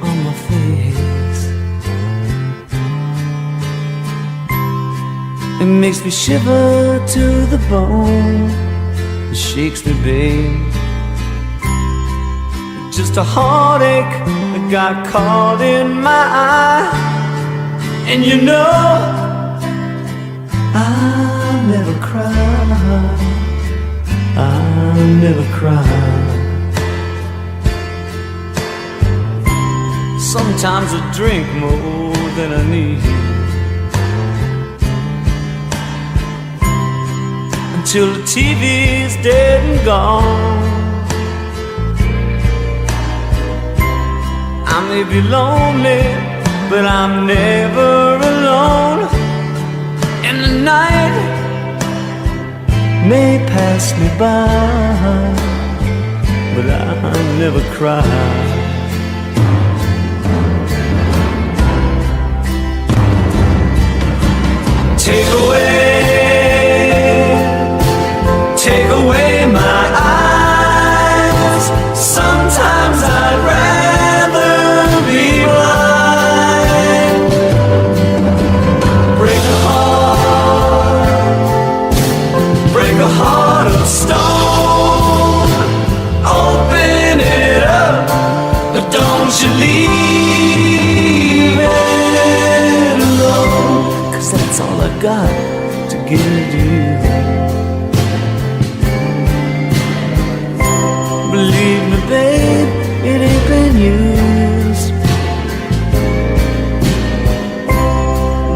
M: on my face, it makes me shiver to the bone. It shakes me, babe. Just a heartache that got caught in my eye. And you know I never cry, I never cry. Sometimes I drink more than I need, until the TV's dead and gone. I may be lonely, but I'm never alone. And the night may pass me by, but I never cry. Take away my eyes. Sometimes I'd rather be blind. Break a heart of stone. Open it up, but don't you leave it alone. 'Cause that's all I got to give you. Believe me, babe, it ain't been used.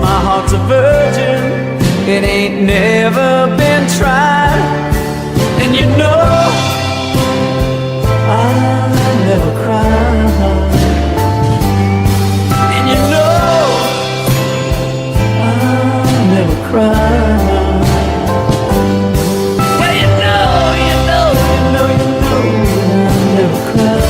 M: My heart's a virgin, it ain't never been tried. And you know I never cry. And you know I never cry. Well, you know I never cry.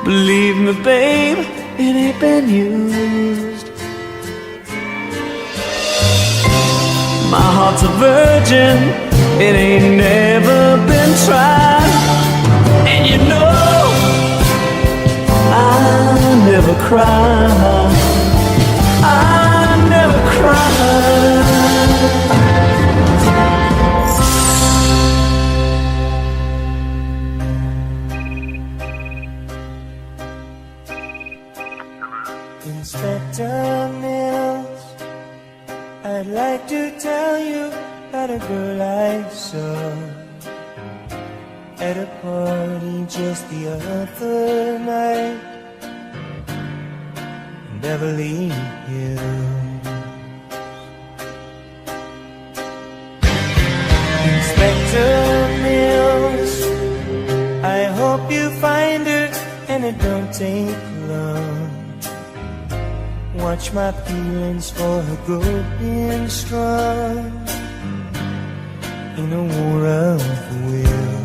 M: Believe me, babe, it ain't been used. My heart's a virgin, it ain't never been tried. And you know I never cry, I never cry.
F: Inspector Mills, I'd like to tell you about a girl I saw at a party just the other night in Beverly Hills. Inspector Mills, I hope you find her and it don't take long. Watch my feelings for her growing strong in a war of will.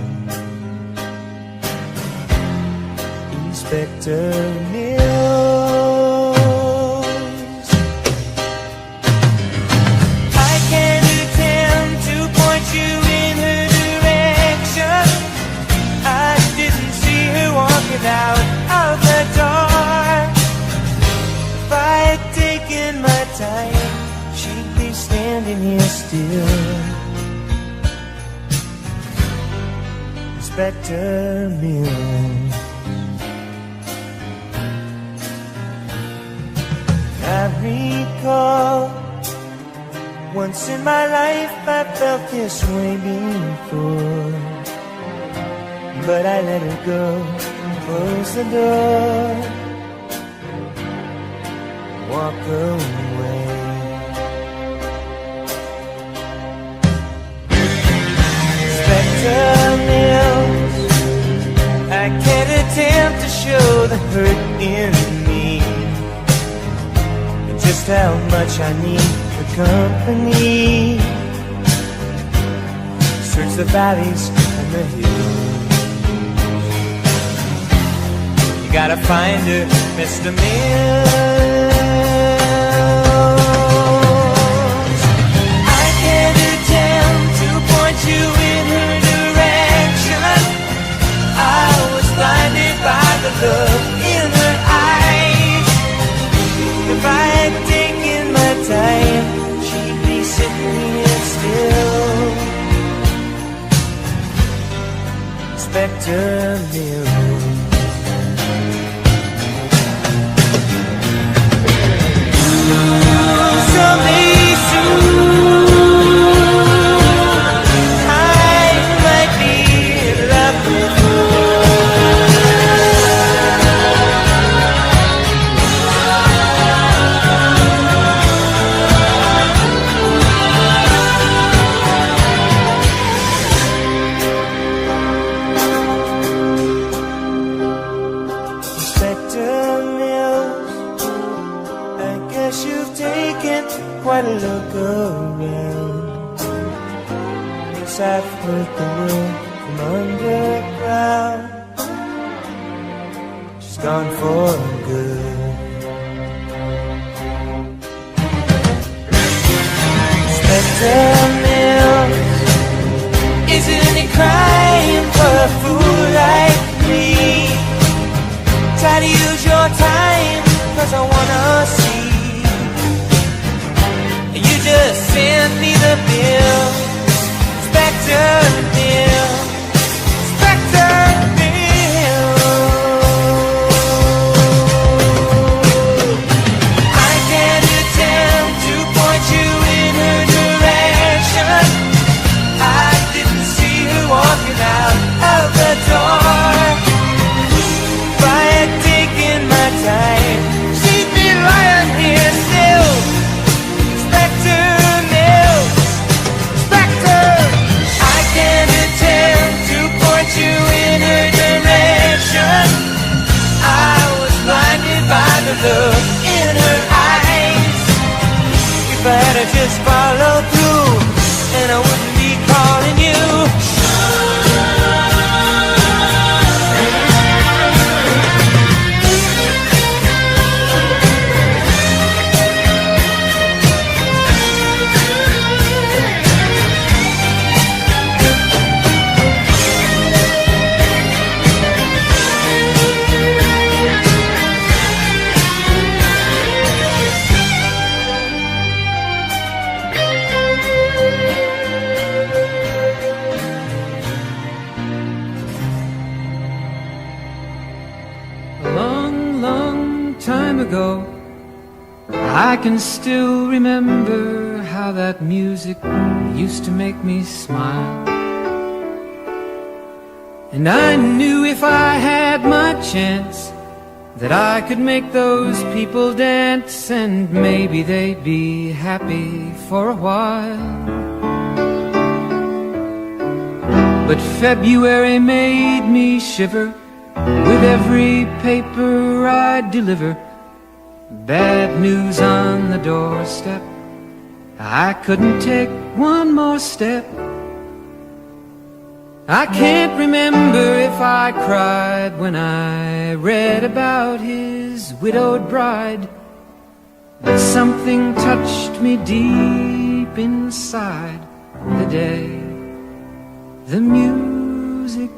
F: Inspector Mills, I can't attempt to point you in her direction. I didn't see her walking out of the door. If I had taken my time, she'd be standing here still. Inspector Mills, I recall once in my life I felt this way before, but I let her go, close the door, walk away. Inspector Mills, I can't attempt to show the hurt in me, and just how much I need the company. Search the valleys and the hills. You gotta find her, Mr. Mills. I can't attempt to point you in her direction. I was blinded by the look in her eyes. If I had taken my time, she'd be sitting here still. Inspector Mills, someday soon I might be in love with you. Inspector Mills, I guess you've taken quite a look around. Guess I've heard the word from underground. She's gone for good. Inspector Mills, isn't it crying for a fool like me? Try to use your time, 'cause I wanna see. You just send me the bill. Inspector Mills, Inspector Mills. I can't attempt to point you in her direction. I didn't see her walking out of the door. If I had taken my time, she'd be lying here still. Inspector Mills,
L: ago. I can still remember how that music used to make me smile. And I knew if I had my chance that I could make those people dance, and maybe they'd be happy for a while. But February made me shiver with every paper I'd deliver. Bad news on the doorstep, I couldn't take one more step. I can't remember if I cried when I read about his widowed bride, but something touched me deep inside the day the music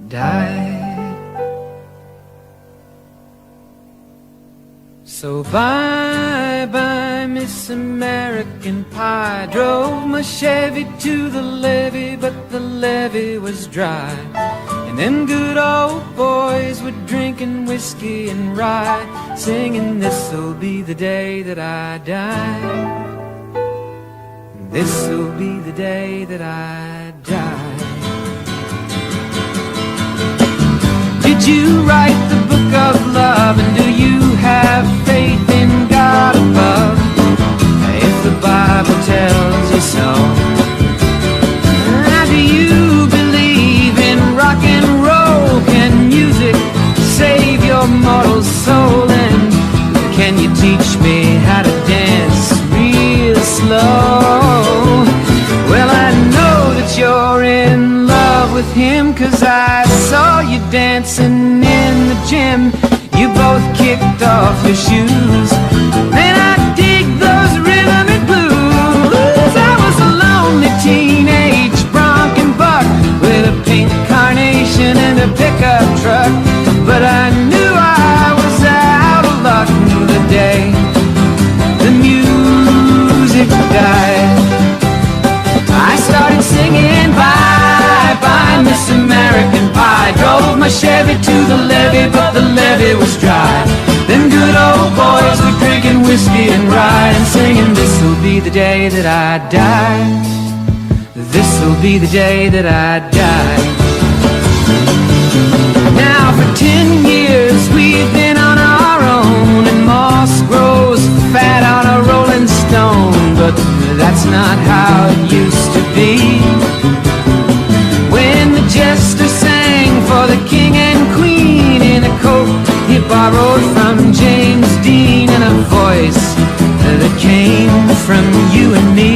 L: died. So bye-bye, Miss American Pie. Drove my Chevy to the levee, but the levee was dry. And them good old boys were drinking whiskey and rye, singing, this'll be the day that I die. This'll be the day that I die. Did you write the book of love, and do you have faith in God above? If the Bible tells you so. Do you believe in rock and roll? Can music save your mortal soul? And can you teach me how to dance real slow? Well, I know that you're in love with him, 'cause I saw you dancing in the gym. You both kicked off your shoes. Man, I dig those rhythm and blues. I was a lonely teenage bronc and buck with a pink carnation and a pickup truck, but I knew I was out of luck the day the music died. I started singing bye-bye, Miss American Pie. Drove my Chevy to the levee, but the levee was dry. Them good old boys were drinking whiskey and rye, and singing, this'll be the day that I die. This'll be the day that I die. Now for 10 years we've been on our own, and moss grows fat on a rolling stone, but that's not how it used to be. When the jester sang for the king and queen in a coat he borrowed from James Dean, and a voice that came from you and me.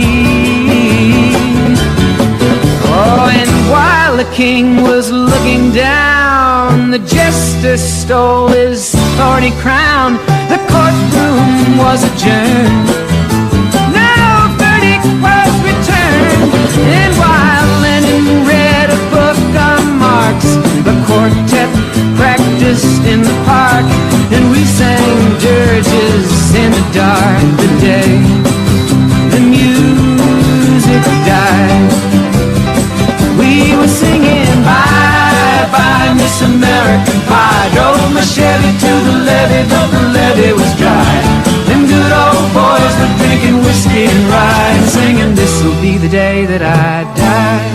L: Oh, and while the king was looking down, the jester stole his thorny crown. The courtroom was adjourned, no verdict was returned. And while Lenin read a book on Marx, the quartet practiced in the park, and we sang dirges in the dark the day the music died. We were singing bye-bye, Miss American Pie. Drove my Chevy to the levee, but the levee was dry. Them good old boys were drinking whiskey and rye, and singing, this'll be the day that I die.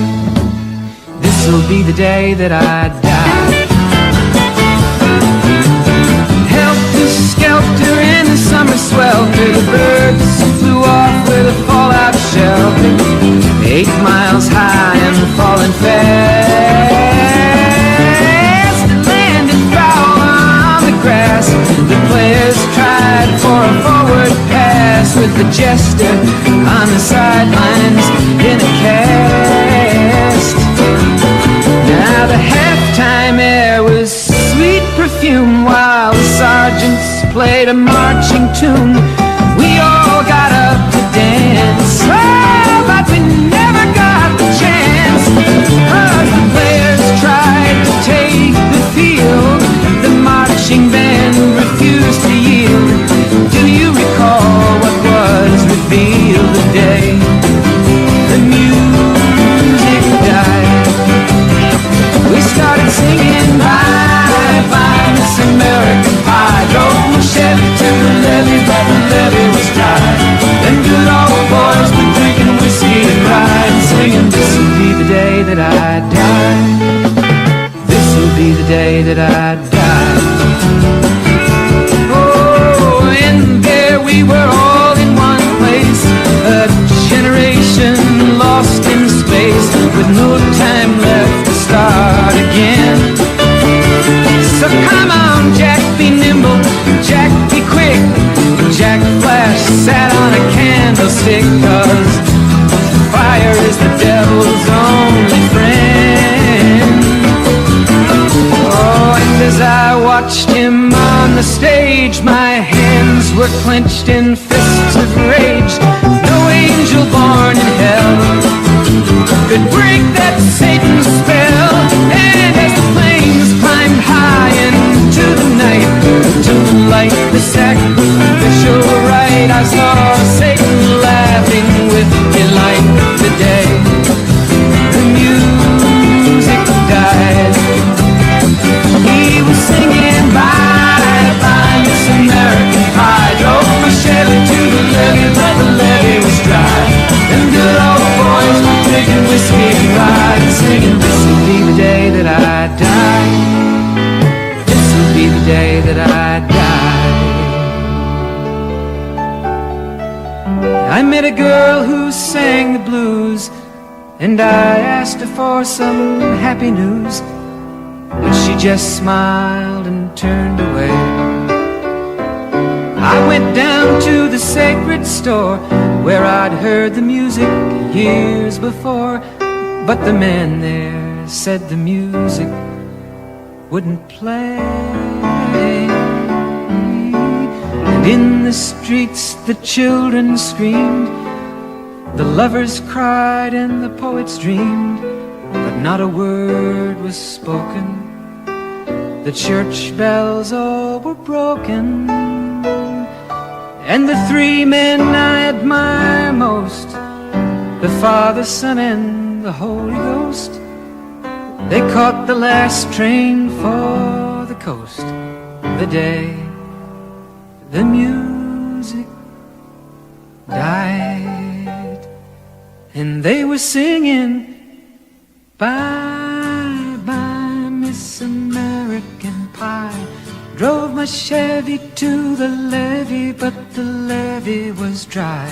L: This'll be the day that I die. Helter-skelter in the summer swelter, the birds flew off with a fallout shelter. 8 miles high and falling fast. It landed foul on the grass. The players tried for a forward pass, with the jester on the sidelines in a cast. Now the halftime air was sweet perfume, while the sergeants played a marching tune. We all got up to dance, oh, but we never got the chance, 'cause the players tried to take the field. The marching band refused to yield. Do you recall what was revealed the day the music died? We started singing bye-bye, Miss American Pie. Drove
B: day that I die. Oh, and there we were all in one place, a generation lost in space, with no time left to start again. So come on, Jack, be nimble, Jack, be quick. Jack Flash sat on a candlestick, 'cause fire is the devil's only friend. Oh, and as I watched him on the stage, my hands were clenched in fists of rage. No angel born in hell could break that Satan's spell. And as the flames climbed high into the night to light the sacrificial rite, I saw Satan laughing with delight. The day the music died, he was singing bye bye Miss American Pie. Drove my Chevy to the levee, but the levee was dry. Them good old boys were drinking whiskey and rye, singing, this'll be the day that I die. This'll be the day that I die. I met a girl who sang the blues, and I asked her for some happy news, but she just smiled and turned away. I went down to the sacred store where I'd heard the music years before, but the man there said the music wouldn't play. And in the streets the children screamed, the lovers cried and the poets dreamed, but not a word was spoken. The church bells all were broken. And the three men I admire most, the Father, Son, and the Holy Ghost, they caught the last train for the coast. The day the music died, and they were singing bye bye Miss American Pie. Drove my Chevy to the levee, but the levee was dry.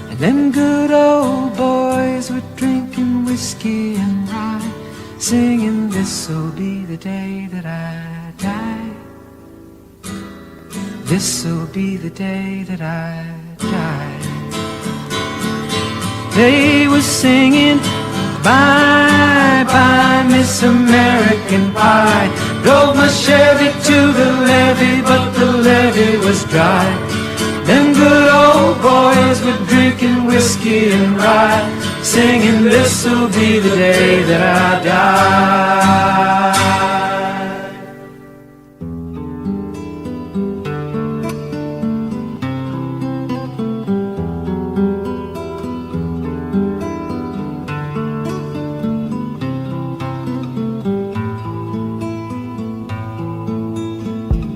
B: And them good old boys were drinking whiskey and rye, singing, this'll be the day that I die. This'll be the day that I die. They were singing bye bye Miss American Pie. Drove my Chevy to the levee, but the levee was dry. Them good old boys were drinking whiskey and rye, singing, this'll be the day that I die.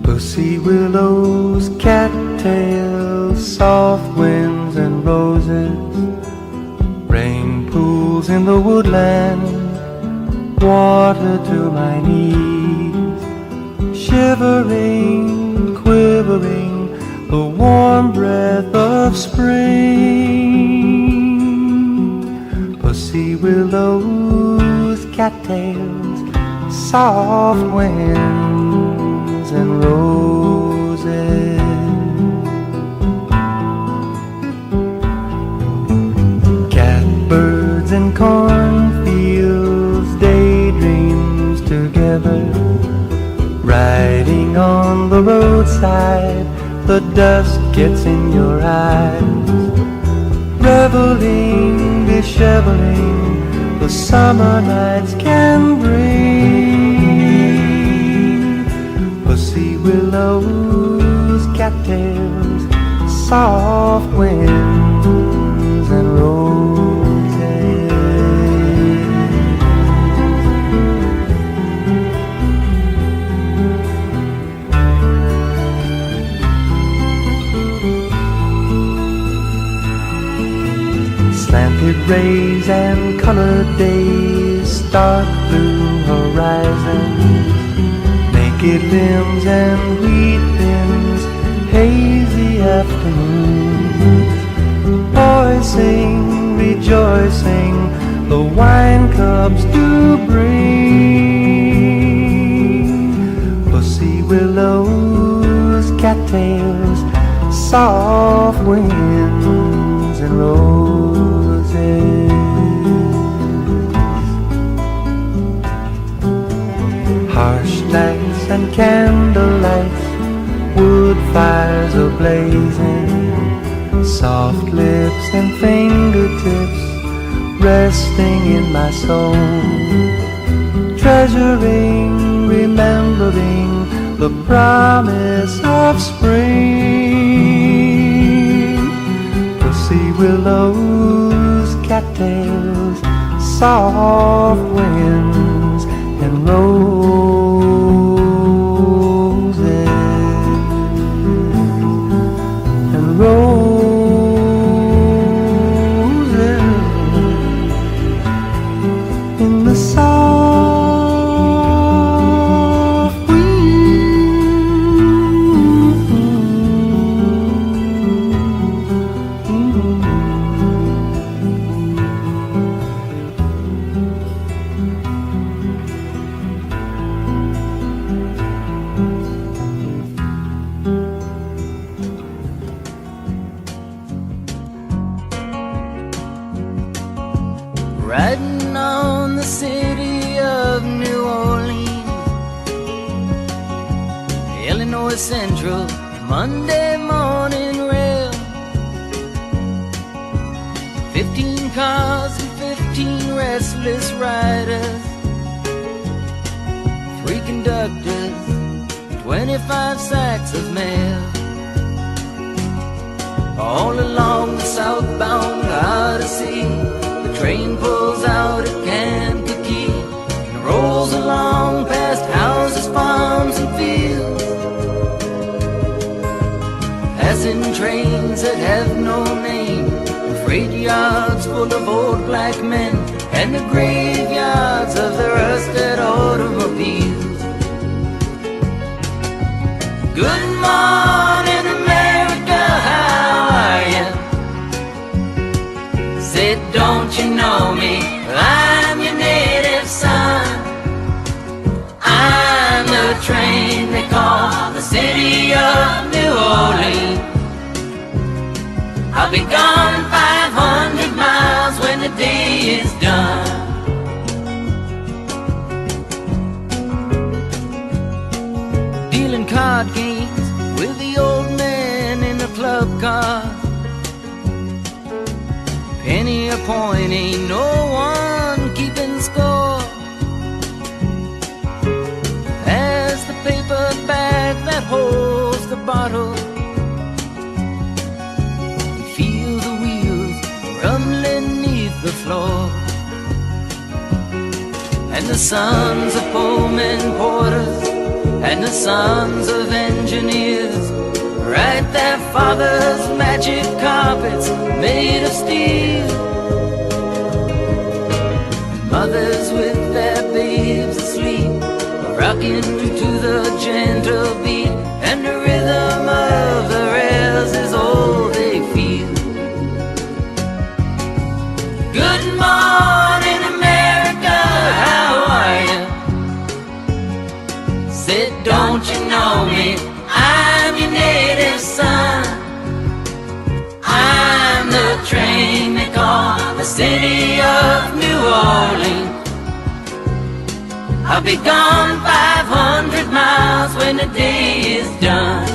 J: Pussy willows, cattails, soft winds and roses, rain pools in the woodland, water to my knees, shivering, quivering, the warm breath of spring. Pussy willows, cattails, soft winds and roses, catbirds and cornfields, daydreams together, riding on the roadside, the dust gets in your eyes, reveling, disheveling, the summer nights can bring. Pussy willows, cattails, soft winds and roses. Slanted rays and colored days, dark blue horizons,
F: gray limbs and wheat bins, hazy afternoons. Boys sing, rejoicing, the wine cups do bring. Pussy willows, cattails, soft winds and roses. Harsh nights and candlelights, wood fires are blazing, soft lips and fingertips resting in my soul, treasuring, remembering the promise of spring. Pussy willows, cattails, soft winds and roses and roses in the soft
B: Riding on the city of New Orleans, Illinois Central, Monday morning rail. 15 cars and 15 restless riders, 3 conductors, 25 sacks of mail. All along the southbound Odyssey, the train pulls out at Kankakee and rolls along past houses, farms, and fields, passing trains that have no name, and freight yards full of old black men, and the graveyards of the rusted automobiles. Good morning, America, how are you? Said, don't you know me? I'm your native son. I'm the train they call the city of New Orleans. I'll be gone 500 miles when the day is done. Dealing card games with the old man in the club car. Penny a point, ain't no one keeping score. As the paper bag that holds the bottle, and feel the wheels rumbling neath the floor. And the sons of Pullman porters and the sons of engineers write their father's magic carpets made of steel. Mothers with their babes asleep, rocking to the gentle beat, and the rhythm of the rails is all they feel. Good morning, America, how are you? Said, don't you know me? I'm your native son. I'm the train they call the city of New Orleans. I'll be gone 500 miles when the day is done.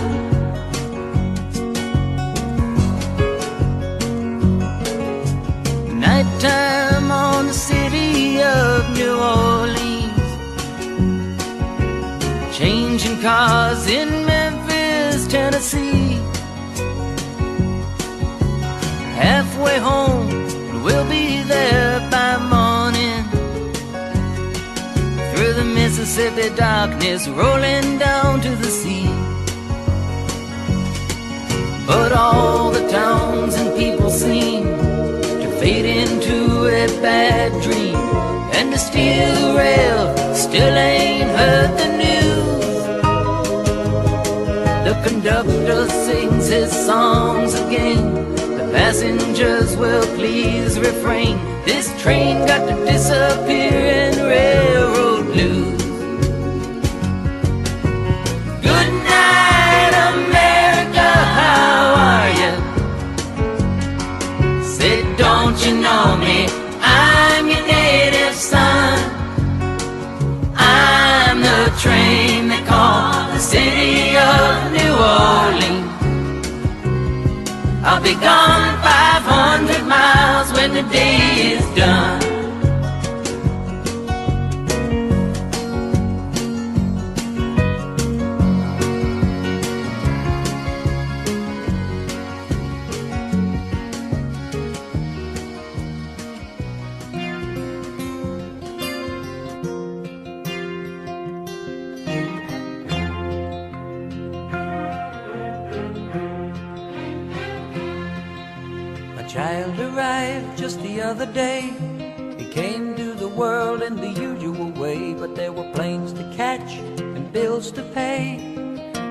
B: Nighttime on the city of New Orleans, changing cars in Memphis, Tennessee. Halfway home, we'll be there by morning. Through the Mississippi darkness, rolling down to the sea. But all the towns and people seem to fade into a bad dream, and the steel rail still ain't heard the news.
G: conductor sings his songs again. The passengers will please refrain. This train got to disappear in railroad blues. Good night, America, how are you? Say, don't you know me? I'm your native son. I'm the train they call the city of New Orleans. I'll be gone 500 miles when the day is done.
M: Child arrived just the other day. He came to the world in the usual way, but there were planes to catch and bills to pay.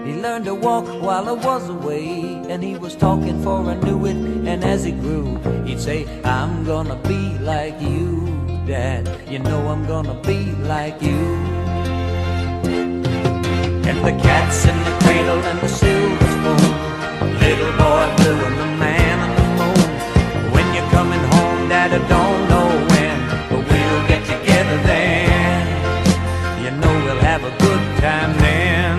M: He learned to walk while I was away, and he was talking for I knew it. And as he grew, he'd say, I'm gonna be like you, Dad. You know I'm gonna be like you. And the cat's in the cradle and the silver spoon, little boy blue and the man on the moon. When you're coming home, Dad, I don't know when, but we'll get together then. You know we'll have a good time then.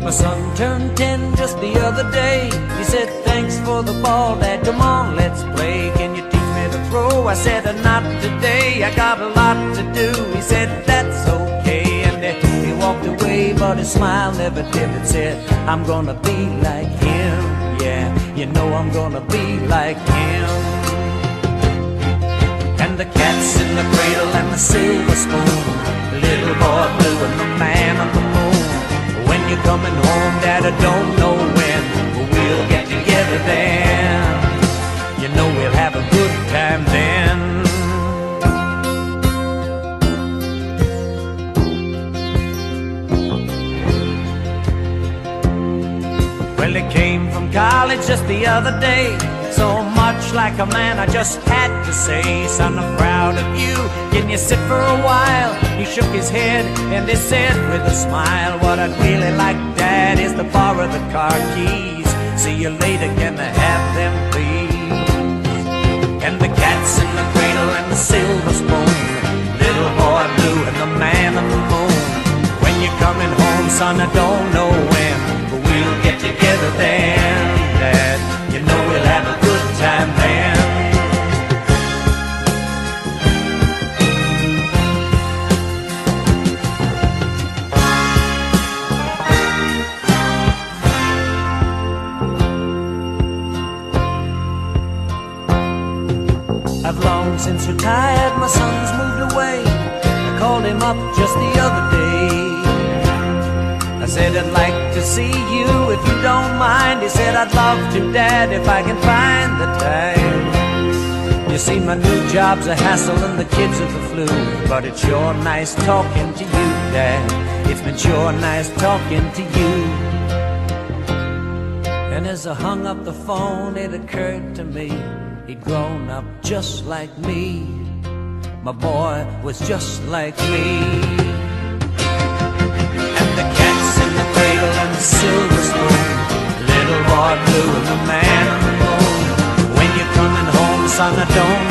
M: My son turned 10 just the other day. He said, thanks for the ball, Dad, come on, let's play. Can you teach me to throw? I said, not today, I got a lot to do. He said, that's okay, and he walked away, but his smile never dimmed. Said, I'm gonna be like him, yeah, you know I'm gonna be like him. And the cat's in the cradle and the silver spoon, the little boy blue and the man on the moon. When you're coming home, Dad, I don't know when, but we'll get together then. You know we'll have a good time then. Well, he came from college just the other day, so much like a man I just had to say, son, I'm proud of you, can you sit for a while? He shook his head and he said with a smile, what I'd really like, Dad, is to borrow the car keys. See you later, can I have them, please? And the cat's in the cradle and the silver spoon, little boy blue and the man on the moon. When you're coming home, son, I don't know when, but we'll get together then, Dad. You know we'll have a good time then. I've long since retired, my son's moved away. I called him up just the other day. I said, I'd like to see you if you don't mind. He said, I'd love to, Dad, if I can find the time. You see, my new job's a hassle and the kids are the flu, but it's sure nice talking to you, Dad. It's been sure nice talking to you. And as I hung up the phone, it occurred to me, he'd grown up just like me. My boy was just like me. And the cat's in the cradle and the silver spoon, little boy blue and the man on the moon. When you're coming home, son, I don't